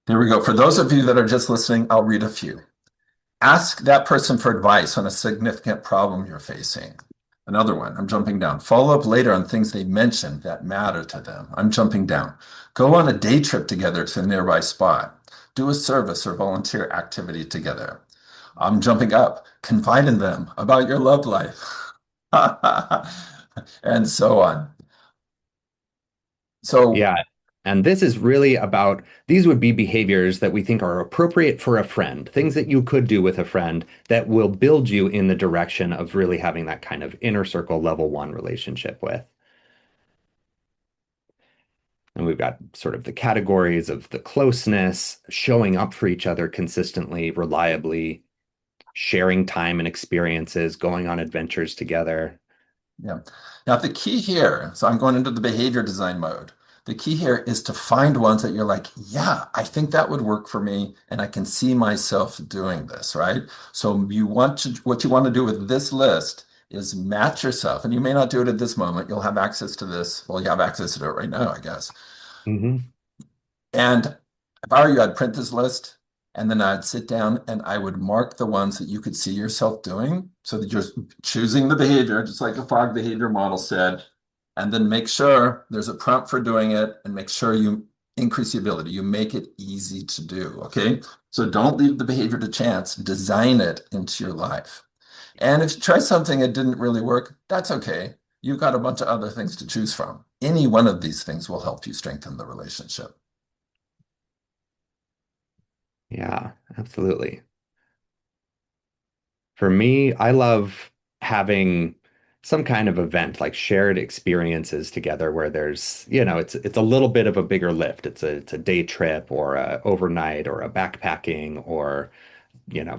Here we go. For those of you that are just listening, I'll read a few. Ask that person for advice on a significant problem you're facing. Another one, I'm jumping down. Follow up later on things they mentioned that matter to them. I'm jumping down. Go on a day trip together to a nearby spot. Do a service or volunteer activity together. I'm jumping up. Confide in them about your love life. And so on. So, Yeah. And this is really about these would be behaviors that we think are appropriate for a friend, things that you could do with a friend that will build you in the direction of really having that kind of inner circle level one relationship with. And we've got sort of the categories of the closeness, showing up for each other consistently, reliably, sharing time and experiences, going on adventures together. yeah. Now, the key here, so I'm going into the behavior design mode. The key here is to find ones that you're like, yeah, I think that would work for me, and I can see myself doing this, right? So what you want to do with this list is match yourself, and you may not do it at this moment. You'll have access to this. Well, you have access to it right now, I guess. Hmm. And if I were you, I'd print this list and then I'd sit down and I would mark the ones that you could see yourself doing so that you're choosing the behavior, just like the Fogg behavior model said, and then make sure there's a prompt for doing it and make sure you increase the ability. You make it easy to do. Okay. So don't leave the behavior to chance, design it into your life. And if you try something that didn't really work, that's okay. you've got a bunch of other things to choose from. Any one of these things will help you strengthen the relationship. Yeah, absolutely. For me, I love having some kind of event, like shared experiences together where there's, it's a little bit of a bigger lift. It's a day trip or a overnight or a backpacking or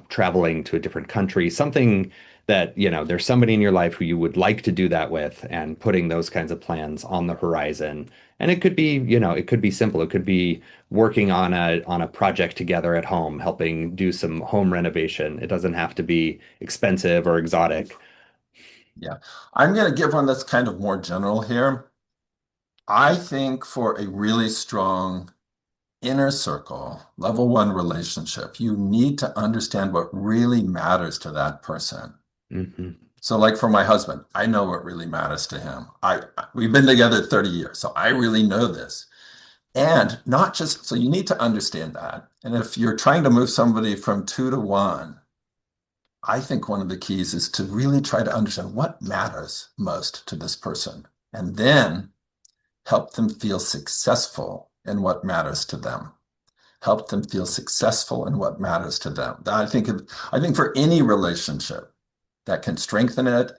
traveling to a different country, something that, there's somebody in your life who you would like to do that with and putting those kinds of plans on the horizon. And it could be, it could be simple. It could be working on a project together at home, helping do some home renovation. It doesn't have to be expensive or exotic. Yeah. I'm going to give one that's kind of more general here. I think for a really strong inner circle, level one relationship, you need to understand what really matters to that person. Hmm. So, like for my husband, I know what really matters to him. We've been together 30 years, so I really know this. And not just so you need to understand that. And if you're trying to move somebody from two to one, I think one of the keys is to really try to understand what matters most to this person, and then help them feel successful in what matters to them. Help them feel successful in what matters to them. I think for any relationship that can strengthen it,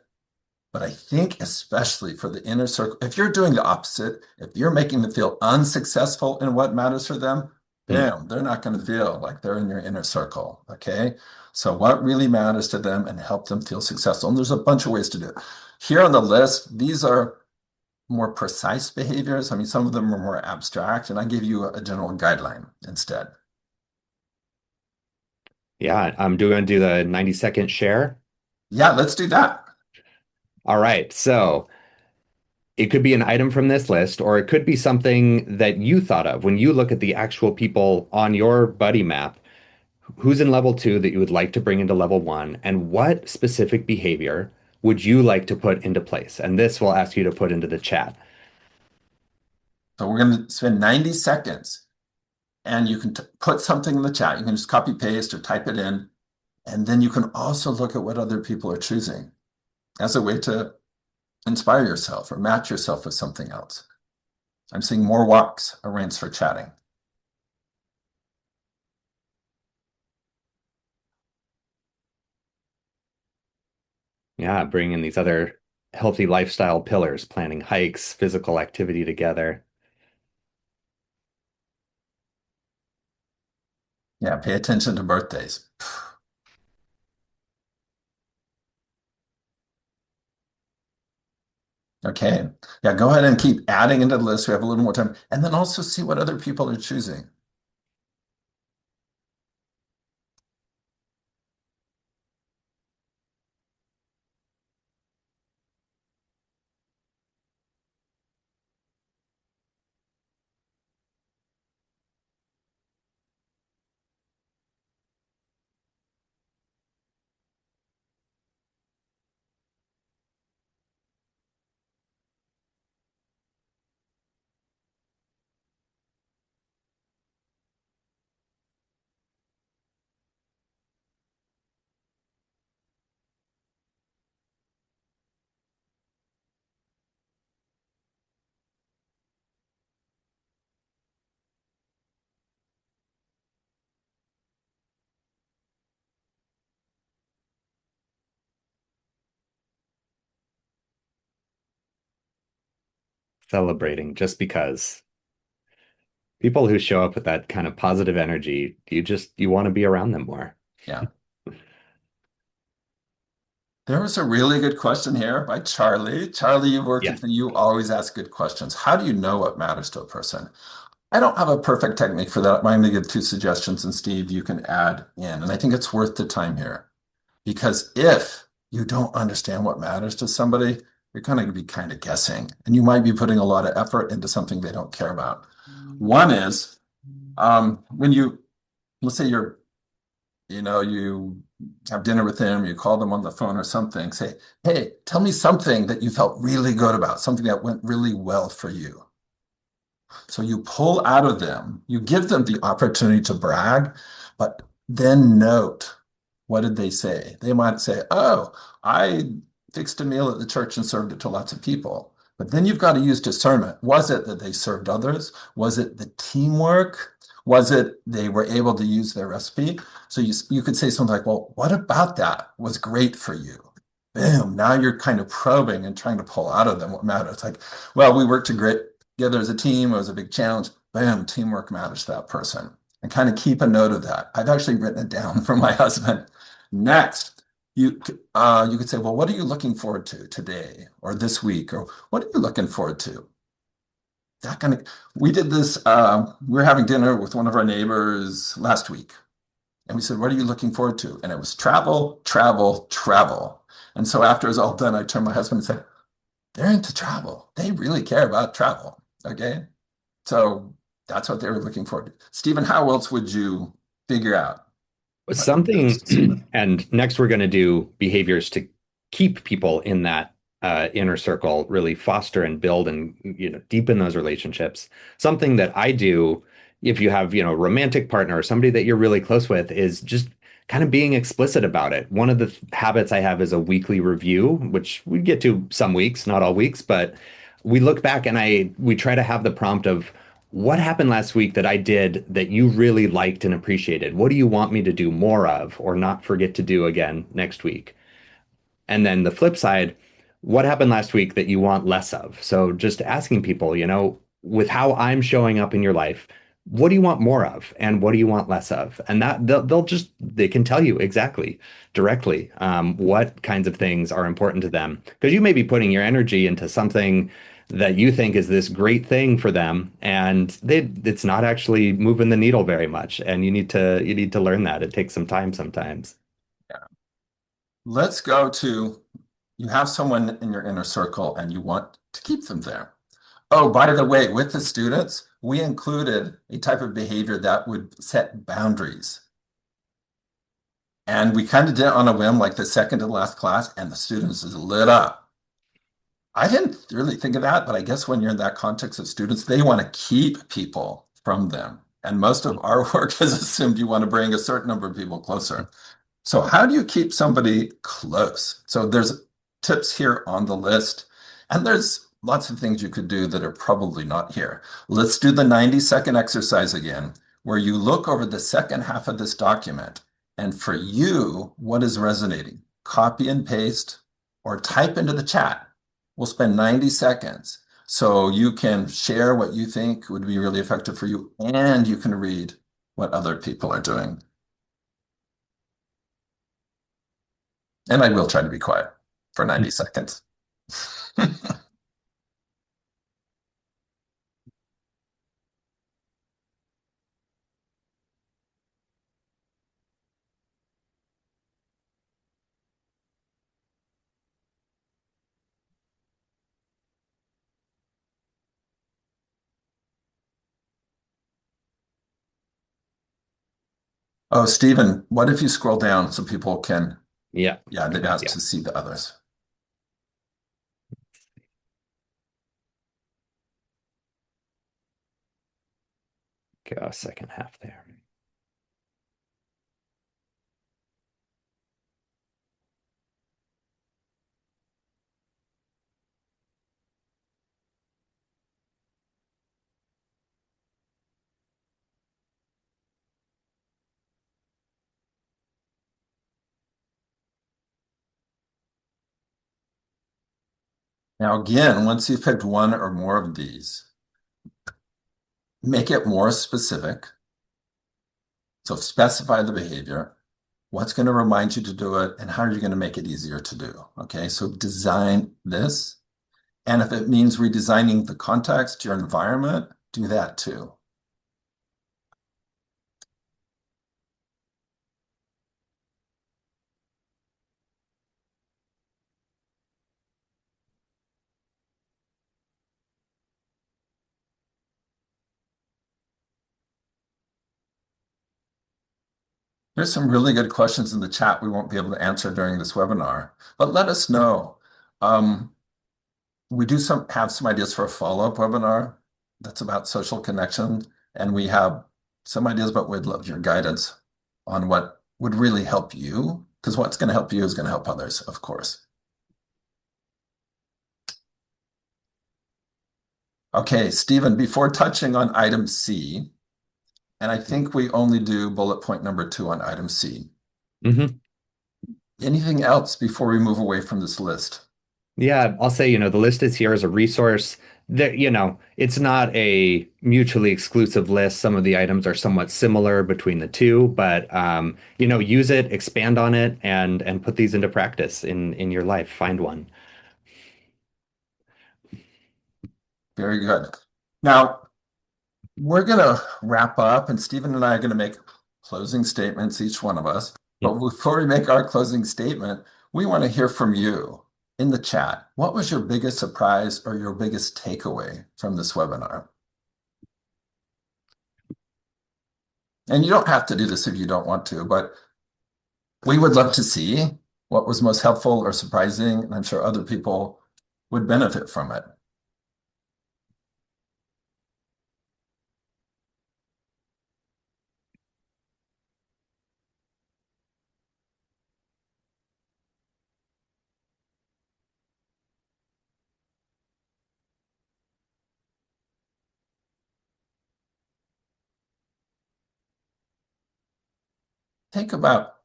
but I think especially for the inner circle, if you're doing the opposite, if you're making them feel unsuccessful in what matters for them, bam, they're not going to feel like they're in your inner circle. Okay. So what really matters to them and help them feel successful. And there's a bunch of ways to do it. Here on the list, these are more precise behaviors. I mean, some of them are more abstract, and I give you a general guideline instead. Yeah, I'm doing do the 90-second share. Yeah, let's do that. All right. So it could be an item from this list, or it could be something that you thought of when you look at the actual people on your buddy map. Who's in level two that you would like to bring into level one, and what specific behavior would you like to put into place? And this will ask you to put into the chat. So we're going to spend 90 seconds, and you can put something in the chat. You can just copy paste or type it in. And then you can also look at what other people are choosing as a way to inspire yourself or match yourself with something else. I'm seeing more walks arranged for chatting. Yeah, bring in these other healthy lifestyle pillars, planning hikes, physical activity together. Yeah, pay attention to birthdays. Okay. Yeah, go ahead and keep adding into the list. We have a little more time. And then also see what other people are choosing. Celebrating just because people who show up with that kind of positive energy, you want to be around them more. Yeah. There was a really good question here by Charlie. Charlie, you worked Yeah. with me. You always ask good questions. How do you know what matters to a person? I don't have a perfect technique for that. I'm going to give two suggestions, and Steve, you can add in. And I think it's worth the time here because if you don't understand what matters to somebody, you're going to be kind of guessing, and you might be putting a lot of effort into something they don't care about. One is when let's say you have dinner with them, you call them on the phone or something, say, hey, tell me something that you felt really good about, something that went really well for you. So you pull out of them, you give them the opportunity to brag, but then note what did they say? They might say, oh, I fixed a meal at the church and served it to lots of people. But then you've got to use discernment. Was it that they served others? Was it the teamwork? Was it they were able to use their recipe? So you could say something like, well, what about that was great for you? Boom. Now you're kind of probing and trying to pull out of them what matters. It's like, well, we worked together as a team. It was a big challenge. Boom, teamwork matters to that person. And kind of keep a note of that. I've actually written it down for my husband. Next, you could say, well, what are you looking forward to today or this week? Or what are you looking forward to? That kind of, we did this, we were having dinner with one of our neighbors last week. And we said, what are you looking forward to? And it was travel, travel, travel. And so after it was all done, I turned to my husband and said, they're into travel. They really care about travel. Okay. So that's what they were looking forward to. Stephen, how else would you figure out what matters to Something, someone? and next we're going to do behaviors to keep people in that inner circle, really foster and build and deepen those relationships. Something that I do, if you have a romantic partner or somebody that you're really close with, is just kind of being explicit about it. One of the habits I have is a weekly review, which we get to some weeks, not all weeks, but we look back and we try to have the prompt of what happened last week that I did that you really liked and appreciated? What do you want me to do more of or not forget to do again next week? And then the flip side, what happened last week that you want less of? So just asking people, with how I'm showing up in your life, what do you want more of and what do you want less of? And that they can tell you exactly directly what kinds of things are important to them. Because you may be putting your energy into something that you think is this great thing for them and it's not actually moving the needle very much. And you need to learn that. It takes some time sometimes. Yeah. Let's go to you have someone in your inner circle and you want to keep them there. Oh, by the way, with the students, we included a type of behavior that would set boundaries. And we kind of did it on a whim, like the second to the last class, and the students is lit up. I didn't really think of that, but I guess when you're in that context of students, they want to keep people from them. And most of our work has assumed you want to bring a certain number of people closer. So how do you keep somebody close? So there's tips here on the list, and there's lots of things you could do that are probably not here. Let's do the 90-second exercise again, where you look over the second half of this document, and for you, what is resonating? Copy and paste or type into the chat. We'll spend 90 seconds. So you can share what you think would be really effective for you, and you can read what other people are doing. And I will try to be quiet for 90 seconds. Oh, Stephen, what if you scroll down so people can, Yeah. yeah, they've Good asked idea. to see the others. Go second half there. Now, again, once you've picked one or more of these, make it more specific. So specify the behavior, what's going to remind you to do it, and how are you going to make it easier to do? Okay, so design this. And if it means redesigning the context, your environment, do that too. There's some really good questions in the chat we won't be able to answer during this webinar, but let us know. Um, we do have some ideas for a follow-up webinar that's about social connection, and we have some ideas, but we'd love your guidance on what would really help you, because what's going to help you is going to help others, of course. Okay, Stephen, before touching on item C, and I think we only do bullet point number two on item C. Hmm. Anything else before we move away from this list? Yeah, I'll say, the list is here as a resource. It's not a mutually exclusive list. Some of the items are somewhat similar between the two, but use it, expand on it, and put these into practice in your life. Find one. Very good. Now, we're going to wrap up, and Stephen and I are going to make closing statements, each one of us. But before we make our closing statement, we want to hear from you in the chat. What was your biggest surprise or your biggest takeaway from this webinar? And you don't have to do this if you don't want to, but we would love to see what was most helpful or surprising, and I'm sure other people would benefit from it. Take about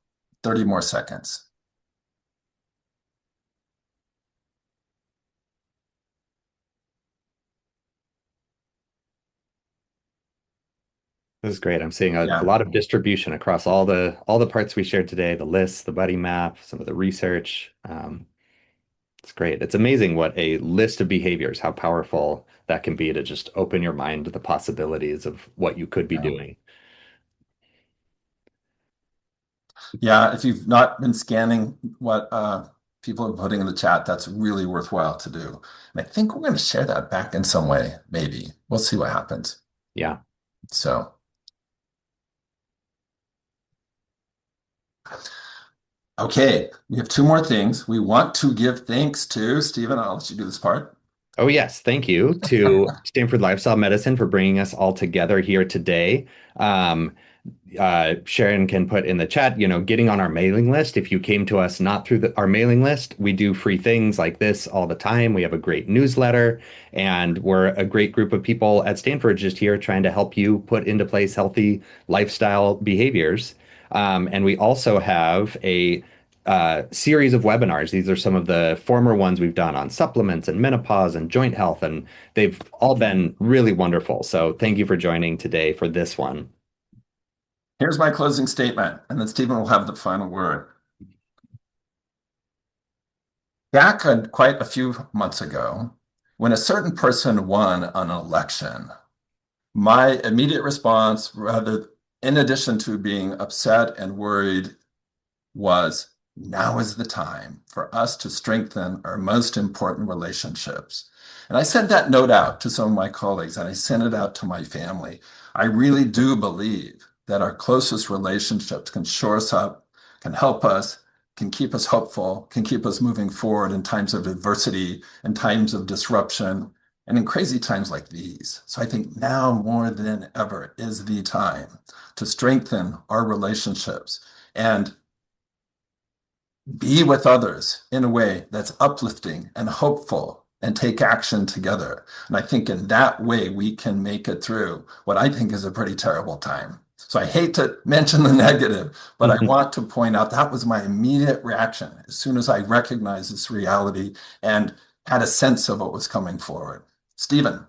30 more seconds. This is great. I'm seeing a Yeah. lot of distribution across all the parts we shared today, the lists, the buddy map, some of the research. It's great. It's amazing what a list of behaviors, how powerful that can be to just open your mind to the possibilities of what you could be Yeah. doing. Yeah, if you've not been scanning what people are putting in the chat, that's really worthwhile to do. And I think we're going to share that back in some way, maybe. We'll see what happens. Yeah. So, okay, we have two more things. We want to give thanks to Stephen. I'll let you do this part. Oh, yes. Thank you to Stanford Lifestyle Medicine for bringing us all together here today. Um, Sharon can put in the chat, getting on our mailing list. If you came to us not through our mailing list, we do free things like this all the time. We have a great newsletter, and we're a great group of people at Stanford just here trying to help you put into place healthy lifestyle behaviors. And we also have a series of webinars. These are some of the former ones we've done on supplements and menopause and joint health, and they've all been really wonderful. So thank you for joining today for this one. Here's my closing statement, and then Stephen will have the final word. Back quite a few months ago, when a certain person won an election, my immediate response, rather, in addition to being upset and worried, was now is the time for us to strengthen our most important relationships. And I sent that note out to some of my colleagues and I sent it out to my family. I really do believe that our closest relationships can shore us up, can help us, can keep us hopeful, can keep us moving forward in times of adversity, in times of disruption, and in crazy times like these. So I think now more than ever is the time to strengthen our relationships and be with others in a way that's uplifting and hopeful and take action together. And I think in that way, we can make it through what I think is a pretty terrible time. So I hate to mention the negative, but I want to point out that was my immediate reaction as soon as I recognized this reality and had a sense of what was coming forward. Stephen.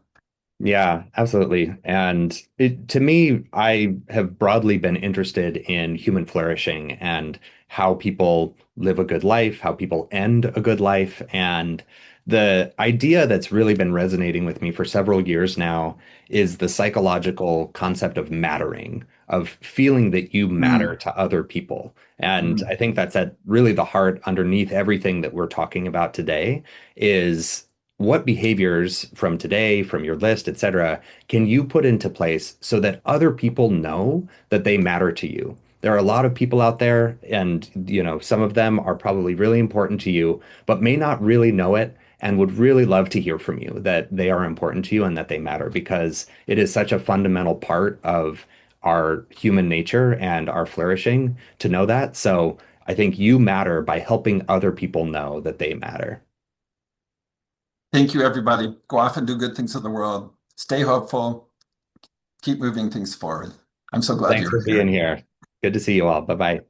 Yeah, absolutely. And to me, I have broadly been interested in human flourishing and how people live a good life, how people end a good life. And the idea that's really been resonating with me for several years now is the psychological concept of mattering, of feeling that you matter Mm, to other people. And mm. I think that's at really the heart underneath everything that we're talking about today is what behaviors from today, from your list, etc., can you put into place so that other people know that they matter to you? There are a lot of people out there, and some of them are probably really important to you, but may not really know it and would really love to hear from you that they are important to you and that they matter because it is such a fundamental part of our human nature and our flourishing to know that. So I think you matter by helping other people know that they matter. Thank you, everybody. Go off and do good things in the world. Stay hopeful. Keep moving things forward. I'm so glad Thanks you're for being here. here. Good to see you all. Bye bye.